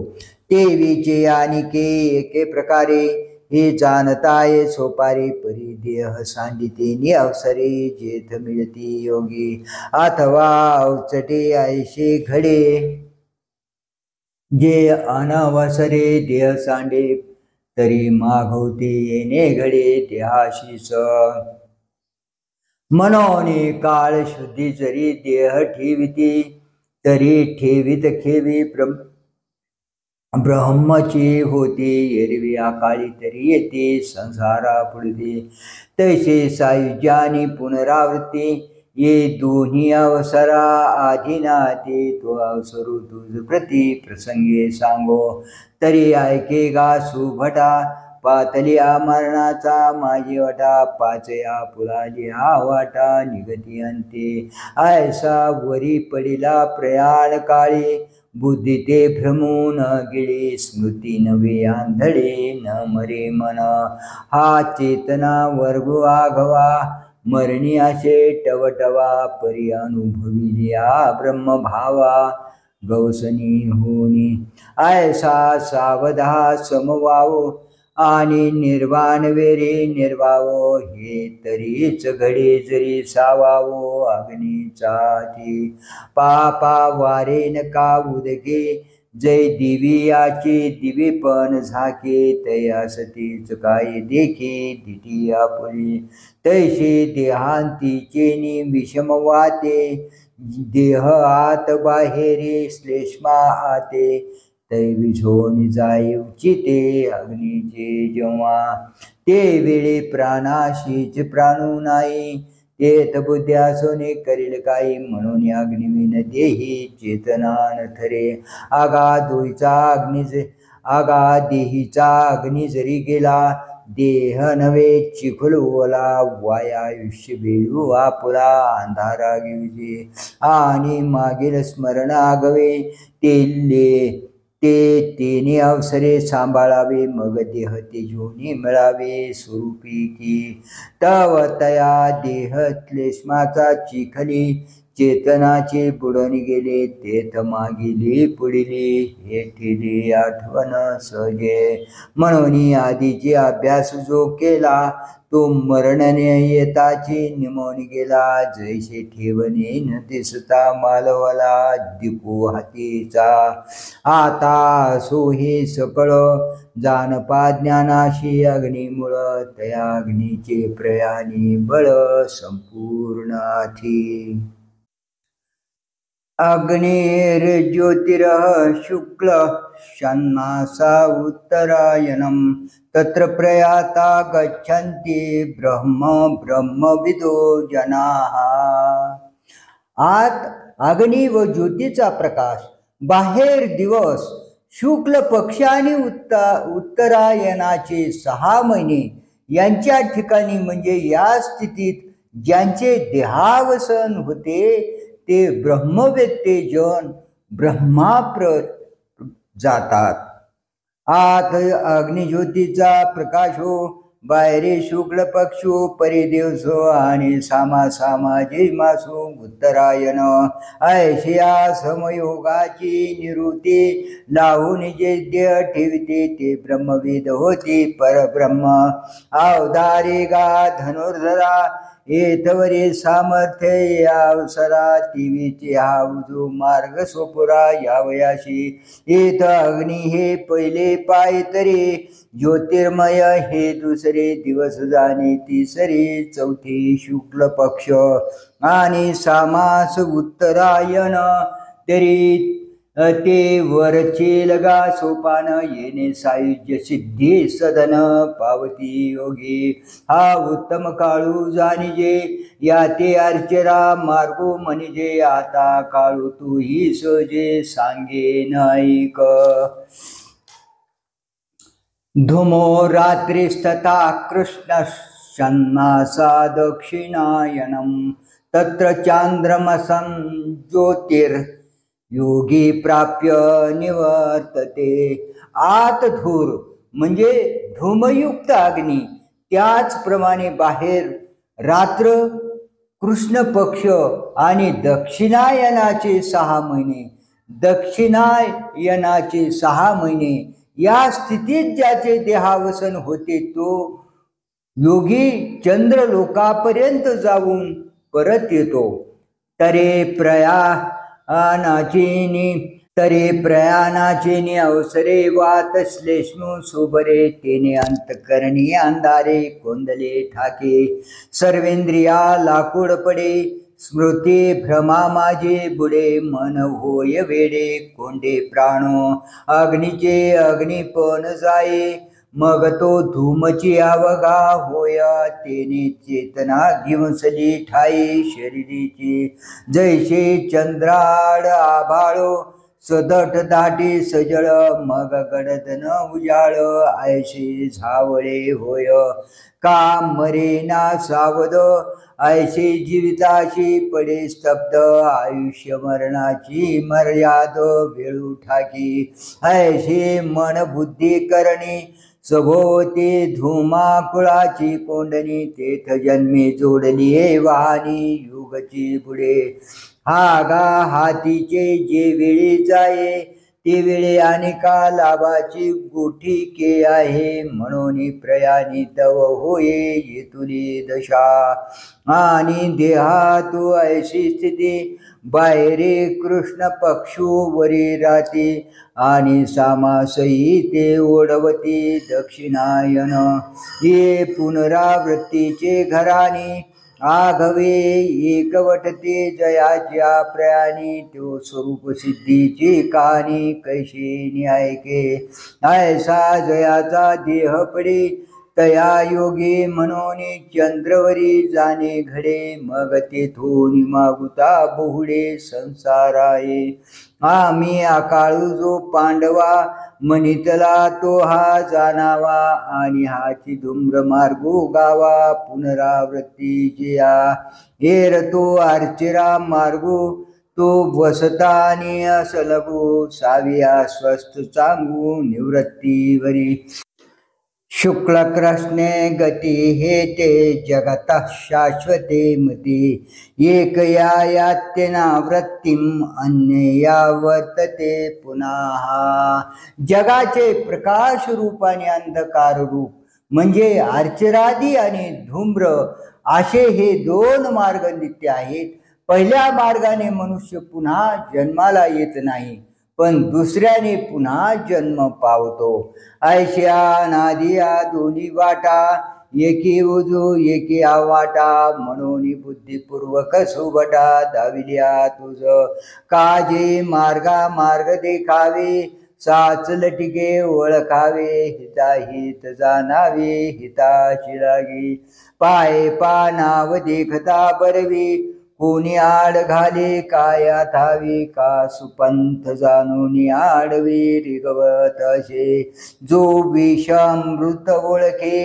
ते विचे आणिके एके प्रकारे, हे जाणताय सोपारे, परी देह सांडिते नि अवसरे, जेथ मिळती योगी अथवा अवचटे ऐसे घडे, जे अनवसरे देह सांडे, तरी मागवते येणे घडे देहाशीस, मनोने काळ शुद्धी जरी देह ठेविते, तरी ठेवित खेवी ब्रह्मची होते एरवी अकाळी तरी येते संसारा पुढते तैसे सायुज्यानी पुनरावृत्ती ये दोन्ही अवसरा आधीनाते तो अवसरू तुझ प्रति प्रसंगे सांगो तरी ऐके गा सुभटा पातलिया मरणाचा माझी वाटा पाचया फुलाजी हा वाटा निगती अंते ऐसा वरी पडिला प्रयाण काळी बुद्धी ते भ्रमून गेले स्मृती नवे आंधळे न मरे मन हा चेतना वर्ग आघवा मरणी असे टवटवा परी अनुभविल्या ब्रह्मभावा गौसनी होनी ऐसा सावधा समवावो आणि निर्वाण वेरे निर्वावो हे तरीच घडे जरी सावावो अग्नीचाती पापा वारे नका उदके जय दिवियाचे दिवेपण झाके तयासतीच काय देखे दिटी आपुली तैसे देहांतीचे नि विषम वाते देह आत बाहेरे श्लेष्मा आते तै विझोन जाय उचिते अग्नीचे जेव्हा ते वेळे प्राणाशीच प्राणू नाही तेत बुद्ध्या सोने करील काही म्हणून अग्निविन देही चेतनान ठरे आगा देहीचा अग्नी जरी गेला देह नवे चिखुलवला वायायुष्य बेळू आपुला अंधारा घेऊजे आणि मागील स्मरण आगवे तेने अवसरे सांभाळावे मग देह तेजोनी मिळावे स्वरूपी की तव तया देह क्लेशमाचा चिखली चेतनाचे बुडून गेले तेथ मागिले पुढिले हे ठेले आठवण सहजे म्हणून आधीचे अभ्यास जो केला तो मरणने येताची निमोन गेला जैसे ठेवणे न दिसता मालवला दीपू हातीचा आता सो हे सकळ जानपा ज्ञानाशी अग्निमुळ तया अग्नीचे प्रयाणी बळ संपूर्णाथी अग्निर्ज्योतिरः शुक्ल षण्मासा उत्तरायणं तत्र प्रयाता गच्छन्ति ब्रह्मविदो जनाः आत अग्नी व ज्योतीचा प्रकाश बाहेर दिवस शुक्ल पक्ष आणि उत्तरायणाचे 6 महिने यांच्या ठिकाणी म्हणजे या स्थितीत ज्यांचे देहावसन होते ते ब्रह्मवेत्ते जन ब्रह्माप्रत जातात आत अग्निज्योतीचा प्रकाश हो बाहेरे शुक्ल पक्षो परिदिवसो आणि सामा जैमासो उत्तरायण ऐशिया समयोगाची निवृत्ती लावून जे देह ठेवते ते ब्रह्मविद होते परब्रह्म अवधारे गा धनुर्धरा एतवरे सामर्थ्य यावसरा टीव्हीचे हा उजो मार्ग सोपुरा यावयाशी एत अग्नी हे पहिले पाय तरी ज्योतिर्मय हे दुसरे दिवस जाणे तिसरे चौथे शुक्ल पक्ष आणि सामास उत्तरायण तरी ते वरचे लगा सोपान येणे सायुज्य सिद्धी सदन पावती योगी हा उत्तम काळू जाणिजे या ते अर्चरा मार्गो म्हणजे आता काळू तू ही सोजे सांगे नाईक धुमो रात्रिस्तथा कृष्ण षण्मासा दक्षिणायनम तत्र चांद्रमसं ज्योतिर् योगी प्राप्य निवर्तते आत धूर म्हणजे धूमयुक्त अग्नी त्याचप्रमाणे बाहेर रात्र कृष्ण पक्ष आणि दक्षिणायनाचे 6 महिने दक्षिणायनाचे 6 महिने या स्थितीत ज्याचे देहावसन होते तो योगी चंद्रलोकापर्यंत जाऊन परत येतो तरे प्रयाणाचे अवसरे वात श्लेष्णू सोबरे तेने अंतकरणी अंधारे कोंदले ठाके सर्वेंद्रिया लाकूड पडे स्मृती भ्रमा माझे बुडे मन होय वेडे कोंडे प्राण अग्नीचे अग्निपण जाये मग तो धूमची अवघा होया तेने चेतना घेऊसली ठाई शरीरीची जैसे चंद्राड आभाळो सदट दाटी सजळ मग गडदन उजाळ ऐशी झावळे होय का मरे ना सावध ऐशी जीविताशी पडे स्तब्ध आयुष्य मरणाची मर्याद वेळू ठाकी ऐशी मन बुद्धी करणी सभोवती धुमाकुळाची कोंडणी तेथ जन्मी जोडली वाणी युगची बुडे हागा हातीचे जे वेळी जाये ते वेळे अनेका लाभाची गुठी के आहे म्हणून प्रयाणी तव होये येतुली दशा आणि देहा तू ऐशी स्थिती बाहेरे कृष्ण पक्षू वरी राती आणि सामासही ते ओढवती दक्षिणायन ये पुनरावृत्तीचे घराणी आघवे एकवटते जयाच्या प्रयाणी तो स्वरूप सिद्धीची कहाणी कैशी न्यायके ऐसा जयाचा देह पडे तया योगी म्हणून चंद्रवरी जाणे घडे मग तेथून मागुता बहुडे संसाराये आम्ही आकाळू जो पांडवा मनितला तो हा जाणावा आणि हाची धुम्र मार्गो गावा पुनरावृत्ती या हेर तो अर्चिरा मार्गो तो वसतानी असलगो साविया स्वस्त चांगू निवृत्तीवरी शुक्ल कृष्णे गती हे ते जगत शाश्वते मती एक यात्यना वृत्तीम अन्यया वर्तते पुन्हा जगाचे प्रकाश रूप आणि अंधकार रूप म्हणजे अर्चरादी आणि धूम्र असे हे दोन मार्ग नित्य आहेत पहिल्या मार्गाने मनुष्य पुन्हा जन्माला येत नाही पण दुसऱ्याने पुन्हा जन्म पावतो ऐश्या नादिया दोन्ही वाटा एकी उजू एकी आवाटा म्हणून बुद्धिपूर्वक सुबटा दाविल्या तुझ काजे मार्गा मार्ग देखावे साच लटिके ओळखावे हिताहित जाणावे हिताची लागे पाय पानाव देखता बरवी कोणी आड घाले काया थावी का सुपंथ जाणून आडवे रिगवत असे जो विषामृत ओळखे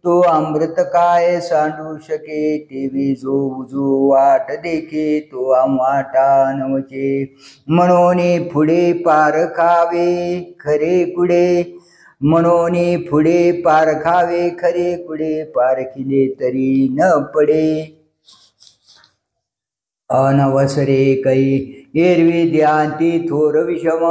तो अमृत काय सांडू शके तेवी जो वाट देखे तो आम्हाटा नवचे म्हणून पुढे पार खावे खरे कुडे म्हणून पुढे पार खावे खरे कुडे पारखिले तरी न पडे अनवसरे कै एरवी ध्यांती थोर विषम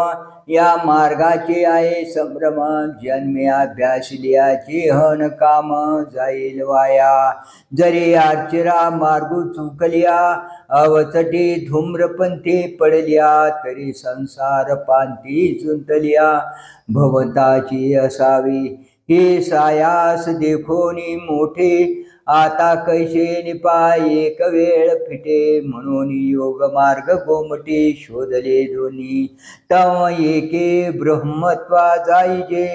या मार्गाचे आहे संभ्रम जन्मे अभ्यासल्याचे हन काम जाईल वाया जरी अर्चरा मार्ग चुकल्या अवचटे धूम्रपंथी पडल्या तरी संसार पांती जुंतल्या भवताची असावी हे सायास देखोनी मोठे आता कैसे निपाय एक वेळ फिटे म्हणून योग मार्ग गोमटे शोधले दोन्ही तव एके ब्रह्मत्वा जाईजे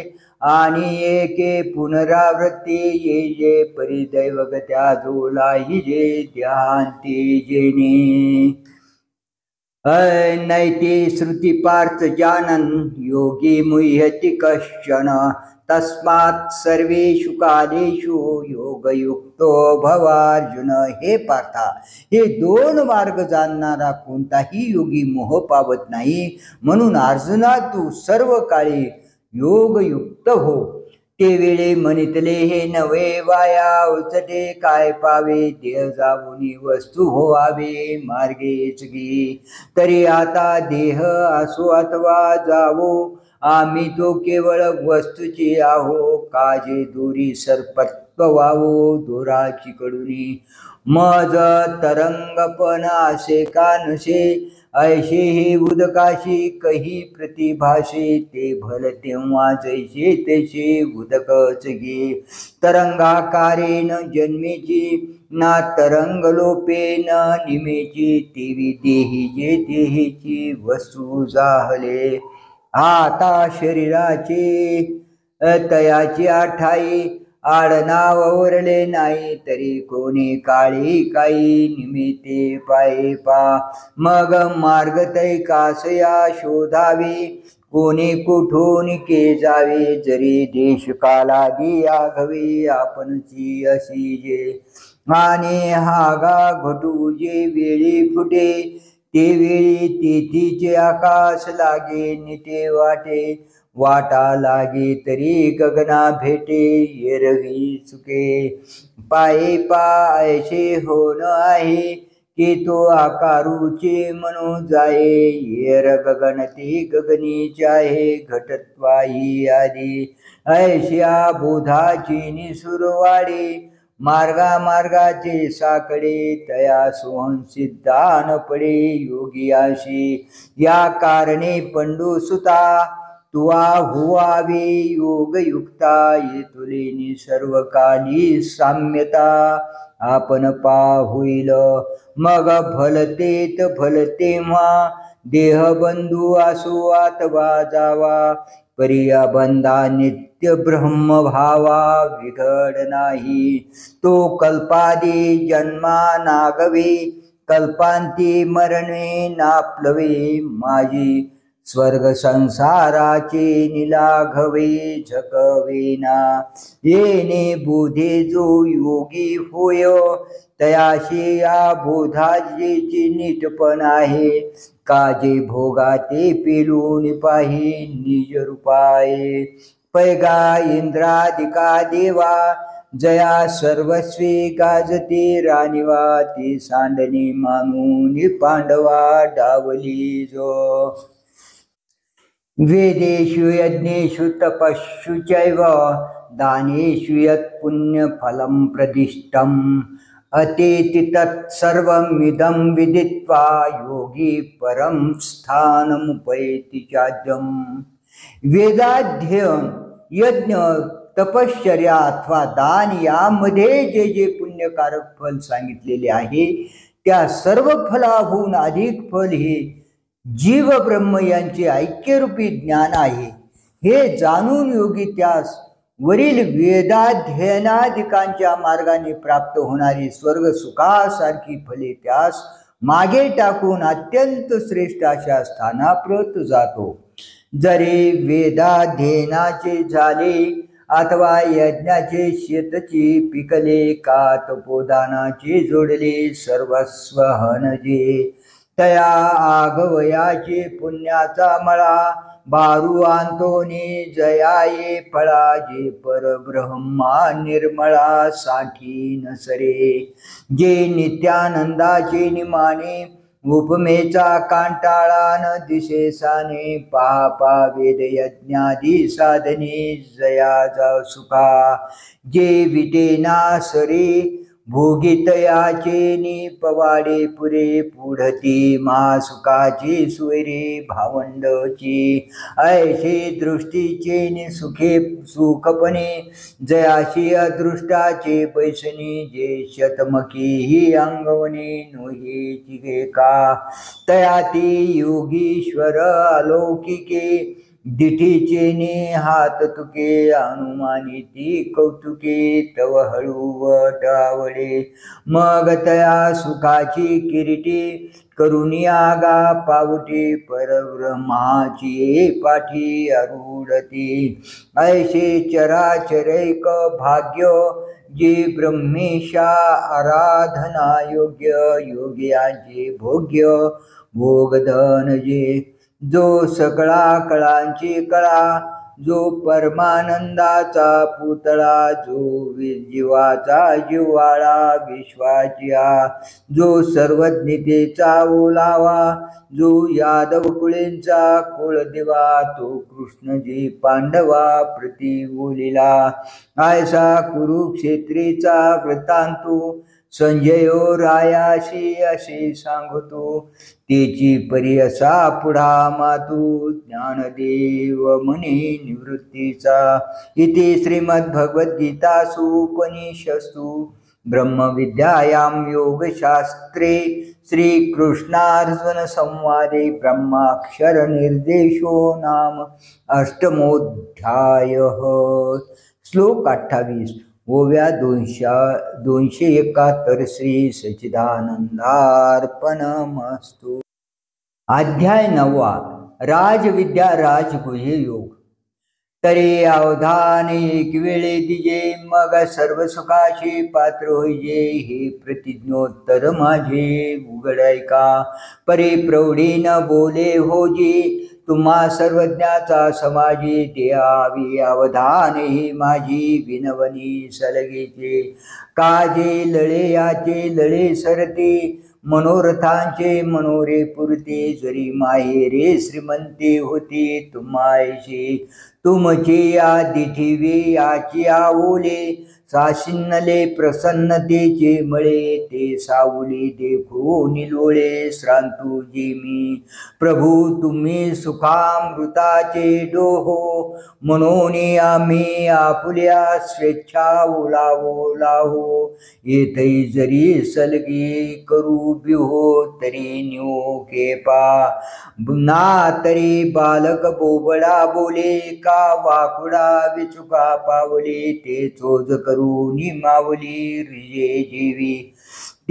आणि एके पुनरावृत्ती येजे परिदैवगत्या जोलाहिजे ध्यांती जेने नैते श्रुती पार्थ जानन योगी मुह्यति कश्चन तस्मात् सर्वेषु कालेषु योगयुक्तो भवार्जुन हे पार्था हे दोन मार्ग जाणणारा कोणताही योगी मोह पावत नाही म्हणून अर्जुना तू सर्व काळी योगयुक्त हो ते वेळे म्हणितले हे नवे वाया उचटे काय पावे देह जाऊनी वस्तू होवावे मार्गेच गी तरी आता देह असो अथवा जावो आम्ही तो केवळ वस्तूची आहो काजे दोरी वावो दोराची कडुनी मज तरंगपण असे का नसे ऐशे हे उदकाशी कही प्रतिभाषे ते भल तेव्हा जैसे तैसे उदकच गे तरंगाकारे न जन्मेची ना तरंग लोपे न निमेची तेवी देही जे देहीची वस्तू जाहले आता शरीराचे तयाची आठाई आडनाव ओरले नाही तरी कोणी काळी काही निमित्ते पाये पा मग मार्ग तैकासया शोधावे कोणी कुठून के जावे जरी देश कालादी आघवे आपणची अशी जे आणि हागा घटू जे वेळी फुटे ते वेळी तेथीचे आकाश लागे निते वाटे वाटा लागे तरी गगना भेटे एरवी चुके पाये पायशे होण आहे की तो आकारूचे म्हणू जाये येर गगन ते गगनीचे आहे घटत्वाही आधी ऐश्या बोधाची निसुरवाडे मार्गा मार्गाचे साकडे तया सोहन सिद्धान पडे योगियाशी या कारणे पंडू सुता तुवा हुवावे योगयुक्ता ये तुलेनी सर्व काली साम्यता आपण होईल मग भलतेत भलतेव्हा देह बंधू असो अथवा जावा परिया बंधा नित्य ब्रह्म भावा विघड नाही तो कल्पादी जन्मा नागवे कल्पांती मरणे नापलवे माझी स्वर्ग संसाराचे निलाघवे झकवेना येणे बोधे जो योगी होय तयाशी या बोधाची नीटपण आहे काजे भोगा ते पेलून पाही निज रूपाये पैगा इंद्रादिका देवा जया सर्वस्वी गाजते रानिवा ते सांडणे मानून पांडवा डावली जो वेदेषु यज्ञेषु तपस्सु चैव दानेषु यत् पुण्यफलं प्रदिष्टम् अतेति तत्सर्वमिदं विदित्वा योगी परं स्थानमुपैति चाद्यम् वेदाध्ययन यज्ञ तपश्चर्या अथवा दान यामध्ये जे जे पुण्यकारक फल सांगितलेले आहे त्या सर्व फलाहून अधिक फल हे जीव ब्रह्म यांचे ऐक्यरूपी ज्ञान आहे हे जाणून योगी त्यास वरील वेदाध्ययनादिकांच्या मार्गाने प्राप्त होणारी स्वर्ग सुखासारखी फले त्यास मागे टाकून अत्यंत श्रेष्ठ अशा स्थानाप्रत जातो जरी वेदाध्ययनाचे झाले अथवा यज्ञाचे शेतची पिकले का तपोदानाचे जोडले सर्वस्व हनजे तया आगवयाचे पुण्याचा मळा बारू आणतोनी जयाये फळा जे परब्रह्मा निर्मळा साठी नसरे जे नित्यानंदाचे निमाने उपमेचा कांटाळा न दिशेसाने पापा वेद यज्ञादी साधने जया जा सुखा जे विटेना सरे भोगितयाचे नि पवाडे पुरे पुढती महासुखाची सुरे भावंडची ऐशे दृष्टीचे नि सुखे सुखपणे जयाशी अदृष्टाचे पैसनी जे शतमकी ही अंगवणे नोहे चिगे का तयाती योगीश्वर अलौकिके दिठीचे ने हात तुके अनुमानिती कौतुके तव हळूवटावडे मग तया सुखाची किरीटी करुणी आगा पावटे परब्रह्माची पाठी अरुडती ऐशे चराचरैक भाग्य जे ब्रह्मेशा आराधना योग्य योग्याचे भोग्य भोगधन जे जो सगळा कळांची कळा जो परमानंदाचा पुतळा, जो जीवाचा जिव्हाळा विश्वाचिया, जो सर्वज्ञतेचा ओलावा, जो यादव कुळेंचा कुळदिवा, तो कृष्णजी पांडवा प्रति बोलिला. आयसा कुरुक्षेत्रेचा वृत्तांतो, संजयो रायाशी असे सांगतो. तेची परी असा पुढा मातू, ज्ञानदेव म्हणे निवृत्तीचा. इति श्रीमद्भगवद्गीतासु उपनिषत्सु ब्रह्मविद्यायां योगशास्त्रे श्रीकृष्णार्जुन संवादे ब्रह्माक्षर निर्देशो नाम अष्टमोऽध्यायः. श्लोक 28. ओव्या 271. श्री सच्चिदानंदार्पणमस्तु. अध्याय 9. राजविद्या राजगुह्य योग. तरी अवधान एक वेळे दिजे, मग सर्व सुखाचे पात्र होईजे. हे प्रतिज्ञोत्तर माझे उघडाय का, परी प्रौढीन बोले होजी. तुम्हा सर्वज्ञाचा समाजी, ते आवी अवधान ही माझी विनवनी सलगेचे. काजे लळे याचे लळे सरते, मनोरथांचे मनोरे पुरते. जरी माहेरे श्रीमंती होती तुम्हायशी, तुमची या दिठीवी याची आवोले. साशिन्नले प्रसन्नतेचे मळे, ते सावली देखो निलोळे. श्रांतुजी मी प्रभू तुम्ही सुखामृताचे डोहो, म्हणून आम्ही आपुल्या स्वेच्छा ओलावो लाहो. येथै जरी सलगी करू बिहो, तरी न्यू केपा ना तरी बालक बोबडा बोले. का वाकुडा विचुका पावले, ते चोज करू निमावली. रिजे जीवी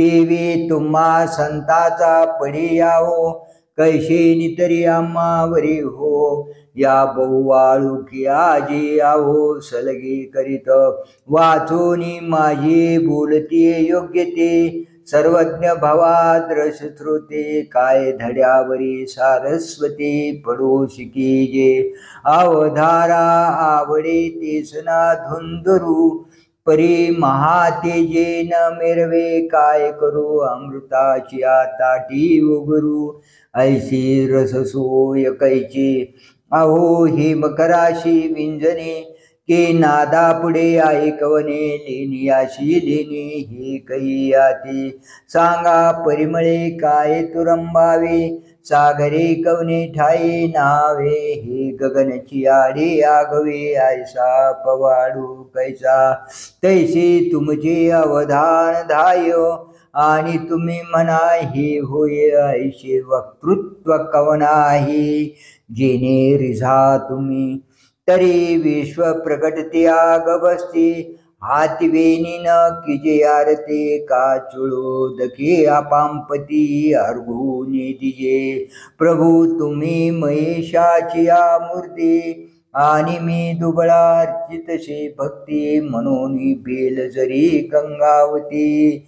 देवी तुम्हा संताचा पडे यावो, कैसे नितरी आम्हावरी हो. या बहुवाळू की आजी आहो, सलगे करीत वाचोनी माझी बोलती योग्य ते. सर्वज्ञ भवाद्रश श्रोते, काय धड्यावरी सारस्वती पडो शिकीजे. अवधारा आवडे तेसना धुंदरू, परी महातेजे न मिरवे. काय करू अमृताची ताटी उगरू, ऐशी रससोय कैची. अहो हे मकराशी विंजने, के नादा पुढे ऐकवणे. लेनियाशी लेणी हे काही आते, सांगा परिमळे काय तुरंबावे. सागरे कवने ठाई नावे, हे गगनची आडे आगवे. ऐसा पवाडू कैसा, तैसे तुमचे अवधान धाय. आणि तुम्ही म्हणा हे होय, ऐसे वक्तृत्व कवनाही. जेने रिझा तुम्ही, तरी विश्व प्रकटत्या गबसते. हातवेनी न किजे आरते, का चुळो दके अपांपती अर्घुनी दिजे. प्रभू तुम्ही महेशाची मूर्ती, आणि मी दुबळा अर्चितसे भक्ती. म्हणून बेल जरी गंगावती,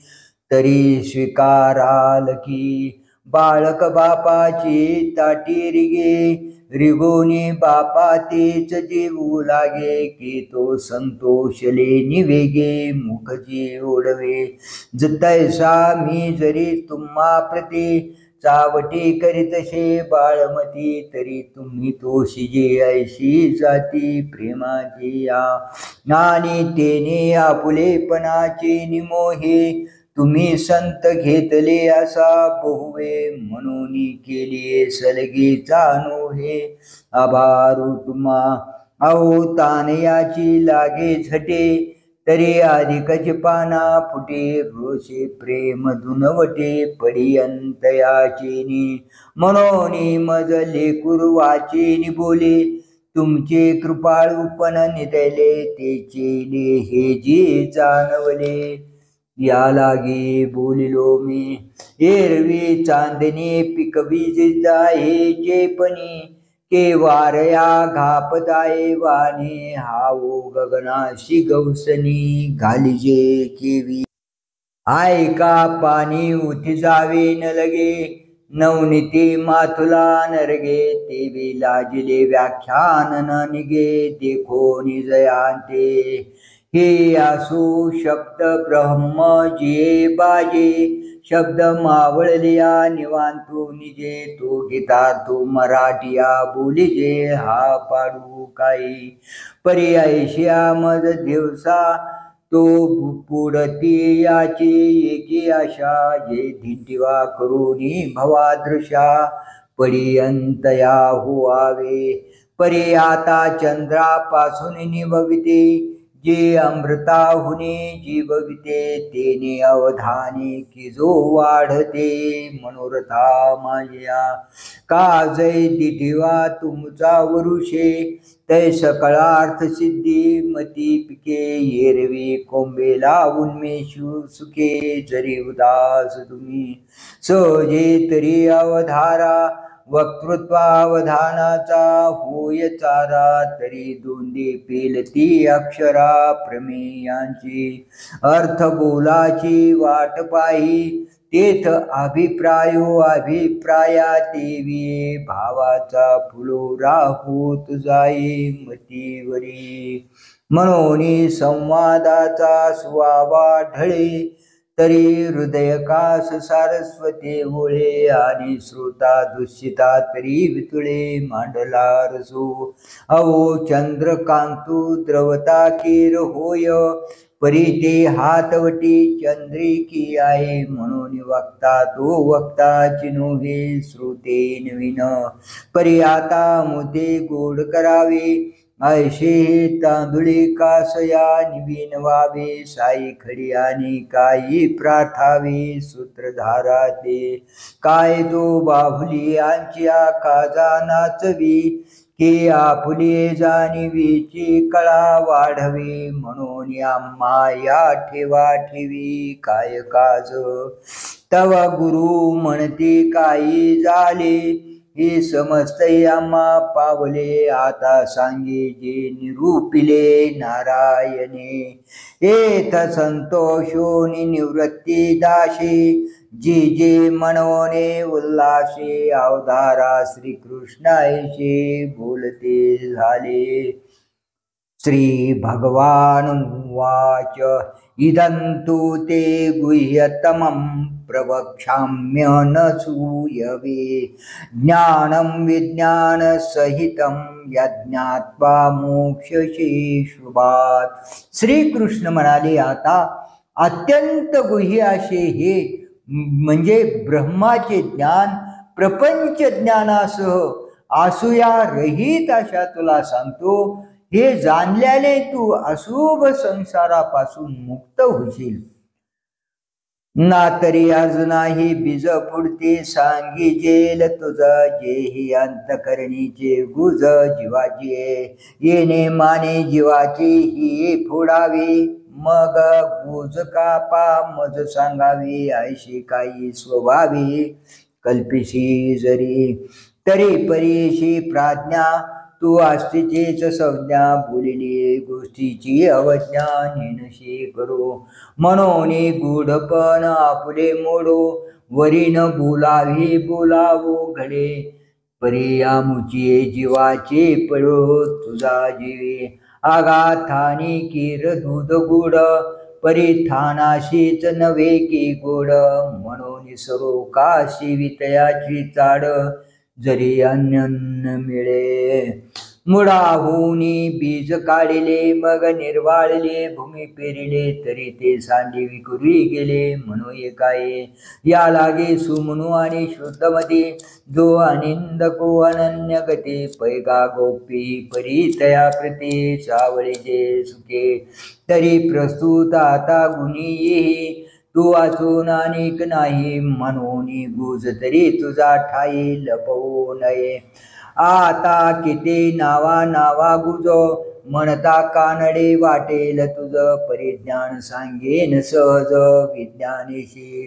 तरी स्वीकाराल की. बाळक बापाची ताटी रिगे, रिगोनी बापा तेच जेवू लागे. की तो संतोषले निवेगे, मुखजी ओढवे. जतैसा मी जरी तुम्हा प्रती, चावटी करीतसे बाळमती. तरी तुम्ही तोशिजे ऐशी जाती प्रेमाची या. आणि तेने आपुलेपणाचे निमोहे, तुम्ही संत घेतले असा बहुवे. म्हणून केली सलगेचा नोहे. आभारू तुम्हा अहो तानयाची लागे झटे. तरी अधिकच पाना फुटे, रोषे प्रेम धुनवटे. पडी अंतयाचेनी, म्हणून मज लेकुरवाचेनी बोले. तुमचे कृपाळूपण निदले, तेचे हे जे जाणवले. या लागे बोलिलो मी, एरवी चांदणे पिकवी जाहे चेपणी. के वारया घापदाये वाणी, हावो गगनाशी गवसनी. घालिजे केवी ऐका पाणी उठी जावे न लगे. नवनीती माथुला नरगे तेवी लाजिले व्याख्यान न निगे देखो निजयांते हे आसू शब्द ब्रह्म जिये बाजे शब्द मावळलिया निवांतू निजे तो गीता तू मराठिया बोलिजे हा पाडू काही पर्यायशिया मज दिवसा तो पुढती याची एकी आशा जे धिंटिवा करुणी भवादृशा पर्यंतया हुआवे परी आता चंद्रापासून निभविते जे अमृताहुने जीवविते तेने अवधाने की जो वाढते मनोरथा माझ्या का जय दिठिवा तुमचा वरुषे तै सकळार्थ सिद्धी मती पिके एरवी कोंबेला उन्मेषु सुखे जरी उदास तुम्ही सहजे तरी अवधारा वक्तृत्वावधानाचा होय चारा तरी दोंदी पेलती अक्षरा प्रमेयांची अर्थ बोलाची वाट पाही तेथ अभिप्रायो अभिप्राया देवी भावाचा फुलोरा होत जाई मतीवरी मनोनी संवादाचा सुवावा ढळे तरी हृदयकास सारस्वते ओळे आणि श्रोता दुःशिता तरी वितुळे मांडला रसो अहो चंद्रकांतू द्रवता कीर होय परी ते हातवटी चंद्रिकी आहे म्हणून वक्ता तो वक्ता चिनुहे श्रोते नवीन परी आता मुदे गोड करावे ऐशे तांदुळी कासया निवीन वावे साई खडी आणि काही प्रार्थावे सूत्रधारा ते काय तो बाहुली यांच्या काजा नाचवी की आपुले जाणीवीची कळा वाढवी म्हणून आम्हा या ठेवा ठेवी काय काज तव गुरु म्हणते काही झाले हे समजते आम्हा पावले आता सांगे जे निरूपिले नारायणे एथ संतोषोनी निवृत्ती दाशी जी जे मनोने उल्लासे अवधारा श्रीकृष्णायचे बोलते झाले श्री भगवान वाच इदंतु ते गुह्यतमं प्रवक्ष्याम्य न सूयवे ज्ञानं विज्ञान सहितं यज्ञात्वा मोक्षसे शुभात श्रीकृष्ण म्हणाले आता अत्यंत गुह्य असे हे म्हणजे ब्रह्माचे ज्ञान प्रपंच ज्ञानासह आसूया रहित अशा तुला सांगतो हे जाणल्याने तू अशुभ संसारापासून मुक्त होशील ना तरी अजूनही बीज फुडते सांगीजेल तुझं जेही अंतकरणीचे गुज जीवाचे येणे माने जीवाचे ही फोडावे मग गुज कापा मज सांगावी ऐशी काही स्वभावी कल्पिशी जरी तरी परीशी प्राज्ञा तू आस्तिचेच संज्ञा बोलिली गोष्टीची अवज्ञा नेनशी करो म्हणून गूढपण आपुले मोडो वरीन बोलावी बोलावो घडे पर्यामुची जीवाचे पळो तुझा जीवे आगाथानी कीर दूध गुड परिथानाशीच नव्हे की गोड म्हणून सरो काशी वितयाची चाड जरी अन्य मिळे मुळाहुनी बीज काढिले मग निर्वाळले भूमी पेरिले तरी ते सांडी विकुरी गेले म्हणू काय या लागे सुमनु आणि शुद्धमती जो आनंद को अनन्य गती पैगा गोपी परितया प्रती सावळी जे सुखे तरी प्रस्तुत आता गुणी येही तू वाचून अनेक नाही म्हणून गुज तरी तुझा ठाई लपवू नये आता किती नावा नावा गुजो म्हणता कानडे वाटेल तुझ परिज्ञान सांगेन सहज विज्ञानेशी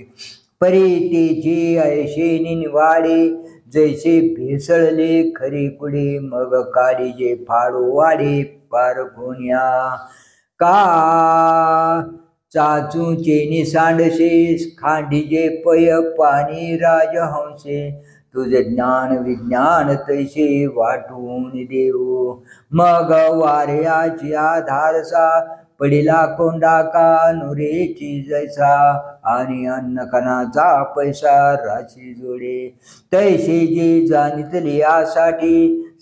परितेची ऐशे निवाडे जैसे भेसळले खरी कुडे मग काळीजे फाडो वाडे पार कोण्या का चाचूचे निसांडसे खांडीजे पय पाणी राजहंसे तुझे ज्ञान विज्ञान तैसे वाटून देऊ मग वाऱ्याची आधारसा पडिला कोंडा का नुरेची जैसा आणि अन्न कणाचा पैसा राशी जोडे तैसे जे जाणितले यासाठी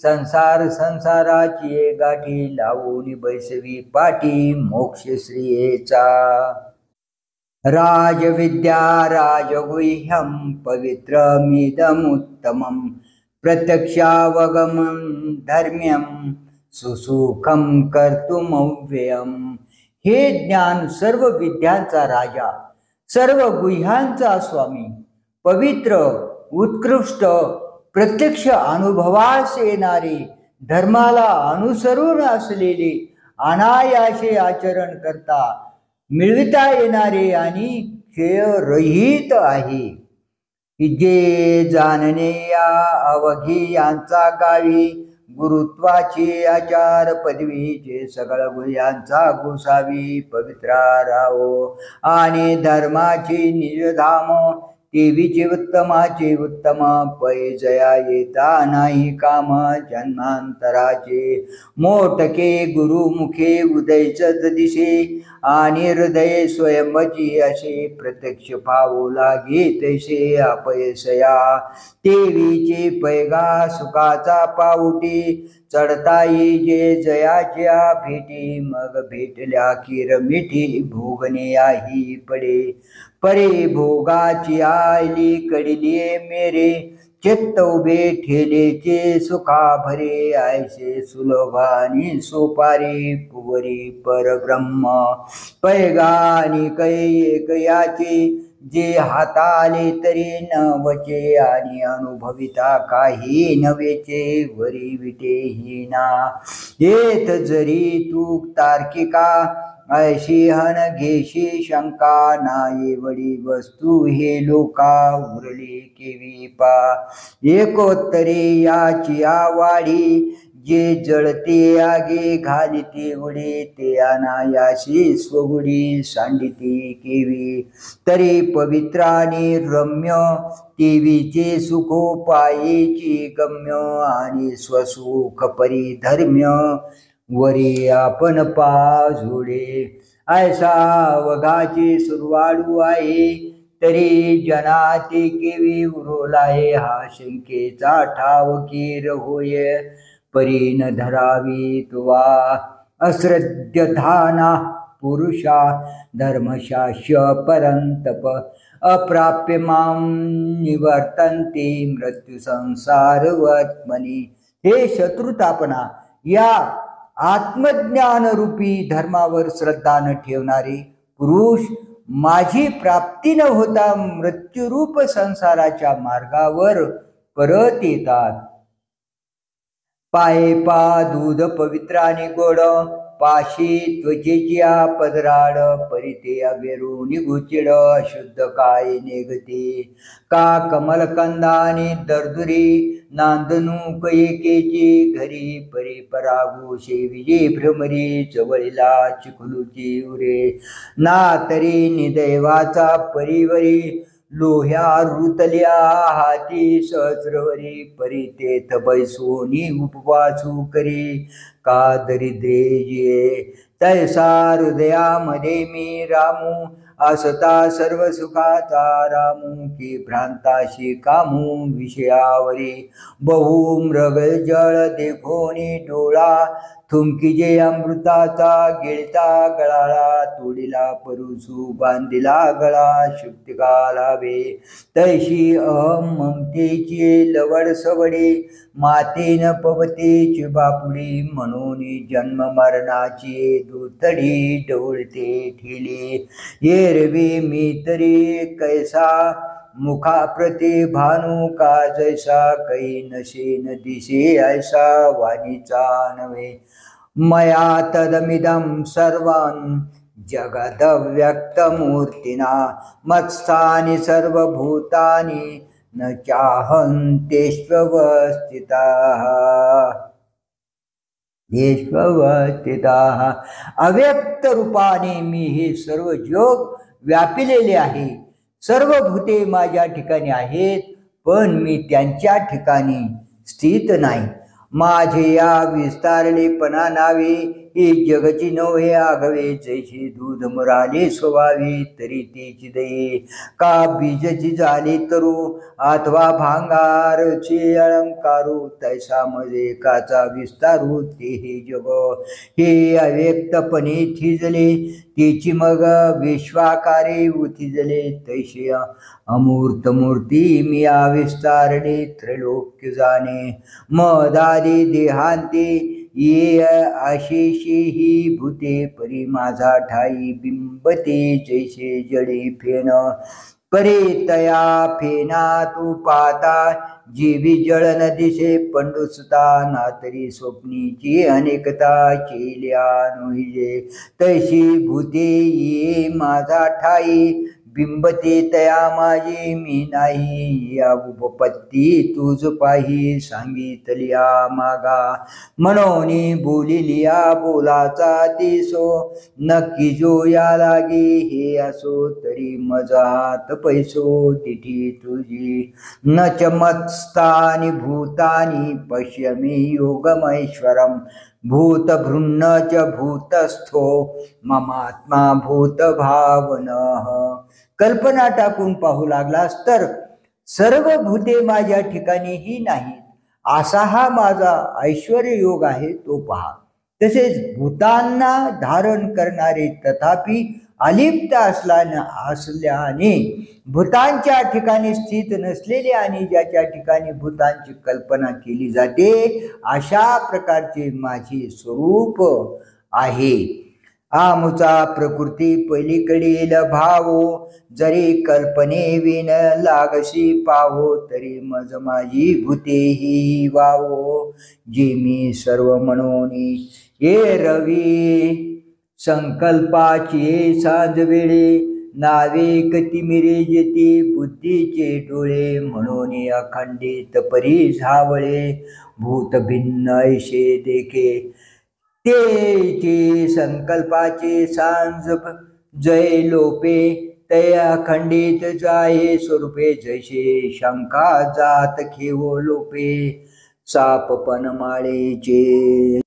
संसार संसाराची गाठी लावून बैसवी पाठी मोक्ष श्रियेचा राजविद्या राजगुह्यं पवित्रमिदमुत्तमं प्रत्यक्षावगमं धर्म्यं सुसुखं कर्तुमव्ययम् हे ज्ञान सर्व विद्यांचा राजा सर्व गुह्यांचा स्वामी पवित्र उत्कृष्ट प्रत्यक्ष अनुभवास येणारे धर्माला अनुसरून असलेले अनायासे आचरण करता मिळविता येणारे आणि क्षयरहित आहे जे जाणणे या अवघी यांचा गावी गुरुत्वाची आचार पदवीचे सगळ गुह्यांचा गोसावी पवित्रा राहो आणि धर्माची निजधाम देवीचे उत्तमाचे उत्तम पै जया येता नाही काम जन्मांतराचे मोठके गुरुमुखे उदयच दिसे आणि हृदय स्वयंची असे प्रत्यक्ष पाहू लागे तैसे अपयशया देवीचे पैगा सुखाचा पाऊटी चढता जे जयाच्या भेटी मग भेटल्या किर मिठी भोगणे आही पडे परे भोगाची आली कडली मेरे चित्त उभे ठेलेचे सुखा भरे ऐसे सुलभानी सोपारी पुवरी परब्रह्म पैगानी एक याचे जे हाताले तरी न वचे आणि अनुभविता काही नवेचे वरी विटेहीना येत जरी तू तार्किका ऐशी हन घेशी शंका नाही वडी वस्तू हे लोका उरली केवी पा एकोत्तरे याची आवाडी जे जळते आगे घालिते उडे ते अनायाशी स्वगुडी सांडिते केवी तरी पवित्राने रम्य देवीचे सुखोपायेची गम्य आणि स्वसुख परिधर्म्य वरी आपण पाजुडे ऐसा वगाची सुरवाडू आहे तरी जनाती केवी उरोलाय हा शंकेचा ठाव कीर होय परी न धरावी तुवा अश्रद्धाना पुरुषा धर्मशास्य परंतप अप्राप्य मां निवर्तन्ते मृत्यू संसारवत्मनी हे शत्रुतापना या आत्मज्ञान रूपी धर्मावर श्रद्धा न ठेवणारे पुरुष माझी प्राप्ती न होता मृत्यूरूप संसाराच्या मार्गावर परत येतात पाये पा दूध पवित्र आणि गोड पाशी त्वचेच्या पदराड परिते अवेरू निगुचिड अशुद्ध काय निगते का कमलकंदानी दर्दुरी नांदनू कयकेची घरी परी परागू शेविजे भ्रमरी चवळीला चिखलूची उरे ना तरी निदैवाचा परिवरी लोह्या रुतल्या हाती सहस्रवरी परितेथ बैसोनी उपवासू करी का दरिद्रे जे तैसा हृदयामध्ये मी रामू असता सर्व सुखाचा रामू की भ्रांताशी कामू विषयावरी बहु मृग जळ देखोनी डोळा थुंकी जे अमृताचा गिळता गळाला तोडीला परुसू बांधिला गळा शुक्तिका लाभे तैशी अहम ममतेची लवड सवडे मातेन पवतेची बापुडी म्हणून जन्म मरणाची दुतडी डोळते ठेले एरवी मी तरी कैसा मुखा प्रति भानु का जैसा कै नशे न दिशे ऐसा वाणीचा नव्हे मया तदमिदं सर्वं जगद व्यक्तमूर्तिना मत्स्थानि सर्वभूतानि न चाहन्तेष्वस्थिताः देशवस्थिताः अव्यक्त रूपाने मी हे सर्व जग व्यापिलेले आहे. सर्व भूते माझ्या ठिकाणी आहेत, पण मी त्यांच्या ठिकाणी स्थित नाही. माझे या विस्तारलेपणा नावे हे जगची नव्हे आगवे. जैसे दूध मुराले स्वभावी तरी तेची दये. का बीजची झाली तरू अथवा भांगारचे अलंकारू. तैसा मजे काचा विस्तारू ते हे जग. हे अव्यक्तपणे थिजले तेची मग विश्वाकारे उथिजले. तैसे अमूर्त मूर्ती मी विस्तारले त्रैलोक्य जाणे. मदादी देहांते ये आशेषे ही भूते परी माझा ठाई बिंबते. जैसे जडी फेन परे तया फेना तू पाता. जीवी जळ न दिसे पंडुसता. ना तरी स्वप्नीची अनेकता केल्या नोहिजे. तैशी भूते ये माझा ठाई बिंबते तया माझी मी नाही. या उपपत्ती तुझ पाही सांगितलिया मागा. म्हणून बोलिलिया बोलाचा दिसो. नक्की जो या लागे हे असो तरी मजात पैसो तिठी तुझी. न चमत्स्तानि भूतानि पश्यमि योगमैश्वरम. भूतभृन्न च भूतस्थो ममात्मा भूतभावनः. कल्पना टाकून पाहू लागलास तर सर्व भूते माझ्या ठिकाणीही नाहीत असा हा माझा ऐश्वर्य योग आहे तो पहा. तसेच भूतांना धारण करणारे तथापि अलिप्त असल्याने भूतांच्या ठिकाणी स्थित नसलेले आणि ज्याच्या ठिकाणी भूतांची कल्पना केली जाते अशा प्रकारचे माझे स्वरूप आहे. आमुचा प्रकृती पलीकडील भावो. जरी कल्पने विन लागशी पाहो तरी मज माझी भूतेही वावो. जे मी सर्व म्हणून ये रवी संकल्पाची सांजवेळे. नावे कतिमिरे जेती बुद्धीचे डोळे. म्हणून अखंडित परी झावळे. भूत भिन्न ऐशे देखे तेचे संकल्पाचे सांज जय लोपे. तया खंडित जाये स्वरूपे. जैसे शंका जात खेवो लोपे सापपन माळेचे.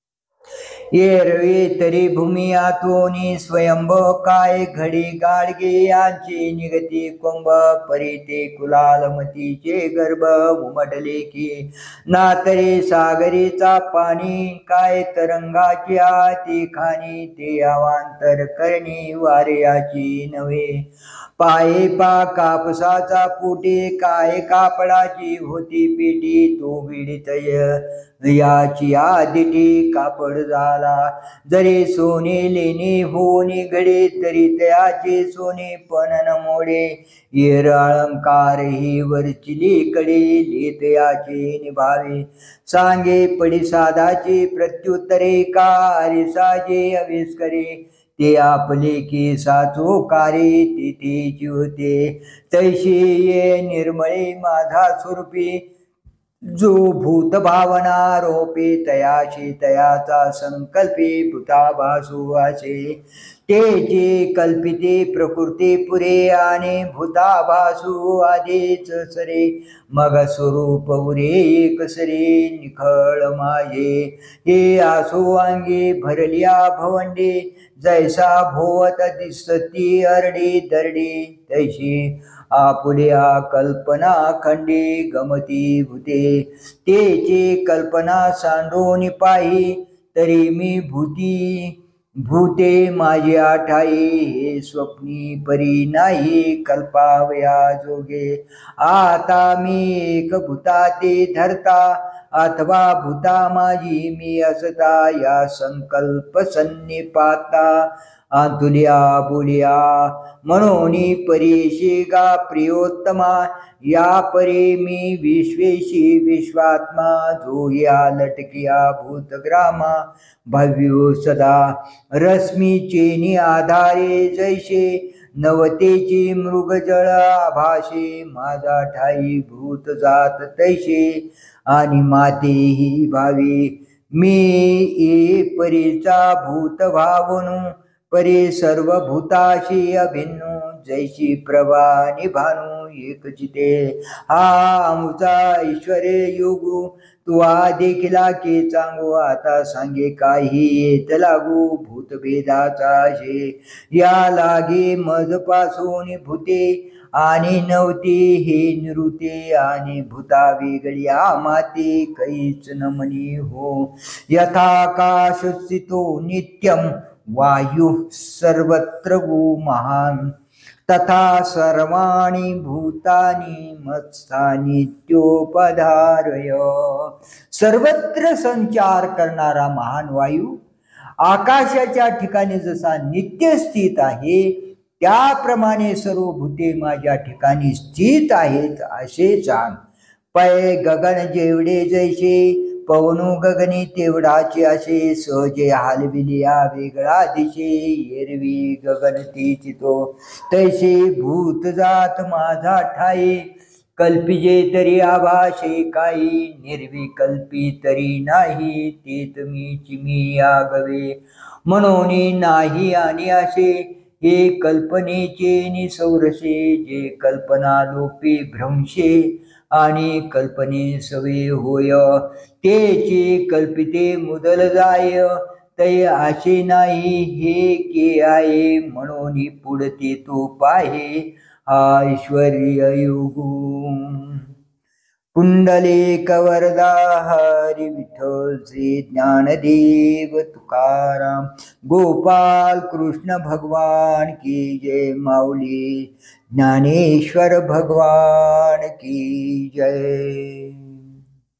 येरवे तरी भूमी आतोनी स्वयंभ काय घडी गाडगे यांचे निगती कुंभ. परिते कुलालमतीचे गर्भ उमटले की ना तरी सागरीचा पाणी. काय तरंगाची आती खाणी ते अवांतर करणी वार्याची नव्हे. पाये पा कापसाचा पोटे काय कापडाची होती पेटी. तो विडित याची आदिटी कापड झाला. जरी सोने लेणे होणे घडे तरी तयाचे सोने पण न मोडे. येर अलंकार ही वरचिली कडे लेत याचे निभावे. सांगे पडी साधाचे प्रत्युत्तरे का आरिसाजे अविष्करे. ते आपले की साचो कारे तेथेची होते. तैसे ये निर्मळे माझा स्वरूपी. जो भूत भावना रोपे तयाशी तयाचा संकल्पे भूताभासु असे. ते जे कल्पिते प्रकृती पुरे आणि भूताभासु आधीच सरे. मग स्वरूप उरे एकसरे निखळ माझे. हे आसो अंगे भरल्या भवंडे. जैसा भोवत दिसती अरडी दरडी. तैशी आपुल्या कल्पना खंडी गमती भूते. तेचे कल्पना सांडून पाही तरी मी भूते माझी ठाई. हे स्वप्नी परी नाही कल्पावया जोगे. आता मी एक भूताते धरता अथवा भूता माझी मी असता. या संकल्प सन्निपाता आतुलिया बोलिया. म्हणून परीशी गा प्रियोत्तमा. या परी मी विश्वेशी विश्वात्मा. जो या लटकिया भूतग्रामा भव्यो सदा. रश्मीचे आधारे जैसे नवतेची मृगजळ आभाषे. माझा ठाई भूत जात तैसे आणि मातेही भावी. मी ये परीचा भूत भावनु परी सर्व भूताशी अभिन्नु जैशी प्रभा निभानु एक चिते हा आमुचा ईश्वरे योगू तू देखिला की चांगू आता सांगे काही येत लागू भूतभेदाचा शे या लागे मज पासून भूते आणि नव्हती हे निरुते आणि भूता वेगळ्या माते कैच न मनी हो यथाकाश स्थितो नित्यम वायु सर्वत्र गो महान तथा सर्वाणि भूतानि मत्सानित्योपधारय सर्वत्र संचार करणारा महान वायू आकाशाच्या ठिकाणी जसा नित्य स्थित आहे त्याप्रमाणे सर्व भूते माझ्या ठिकाणी स्थित आहेत असे जाण पै गगन जेवढे जैसे पवनु गगनी तेवढाचे असे सहजे हालविलिया वेगळा दिशे एरवी गगन तीच तो तैसे भूत जात माझा ठाई कल्पिजे तरी आभाषे काही निर्विकल्पी तरी नाही ते तुम्हीच मी आगवे म्हणून नाही आणि असे हे कल्पनेचे निसौरसे जे कल्पना लोपी भ्रंशे आणि कल्पने सवे होय तेचे कल्पिते मुदल जाय तै आशे नाही हे के आहे म्हणून पुढते तो पाहे हा ऐश्वर्य योगू कुंडले कवरदा हरी विठ्ठल श्री ज्ञानदेव तुकाराम गोपाल कृष्ण भगवान की जय माऊली ज्ञानेश्वर भगवान की जय।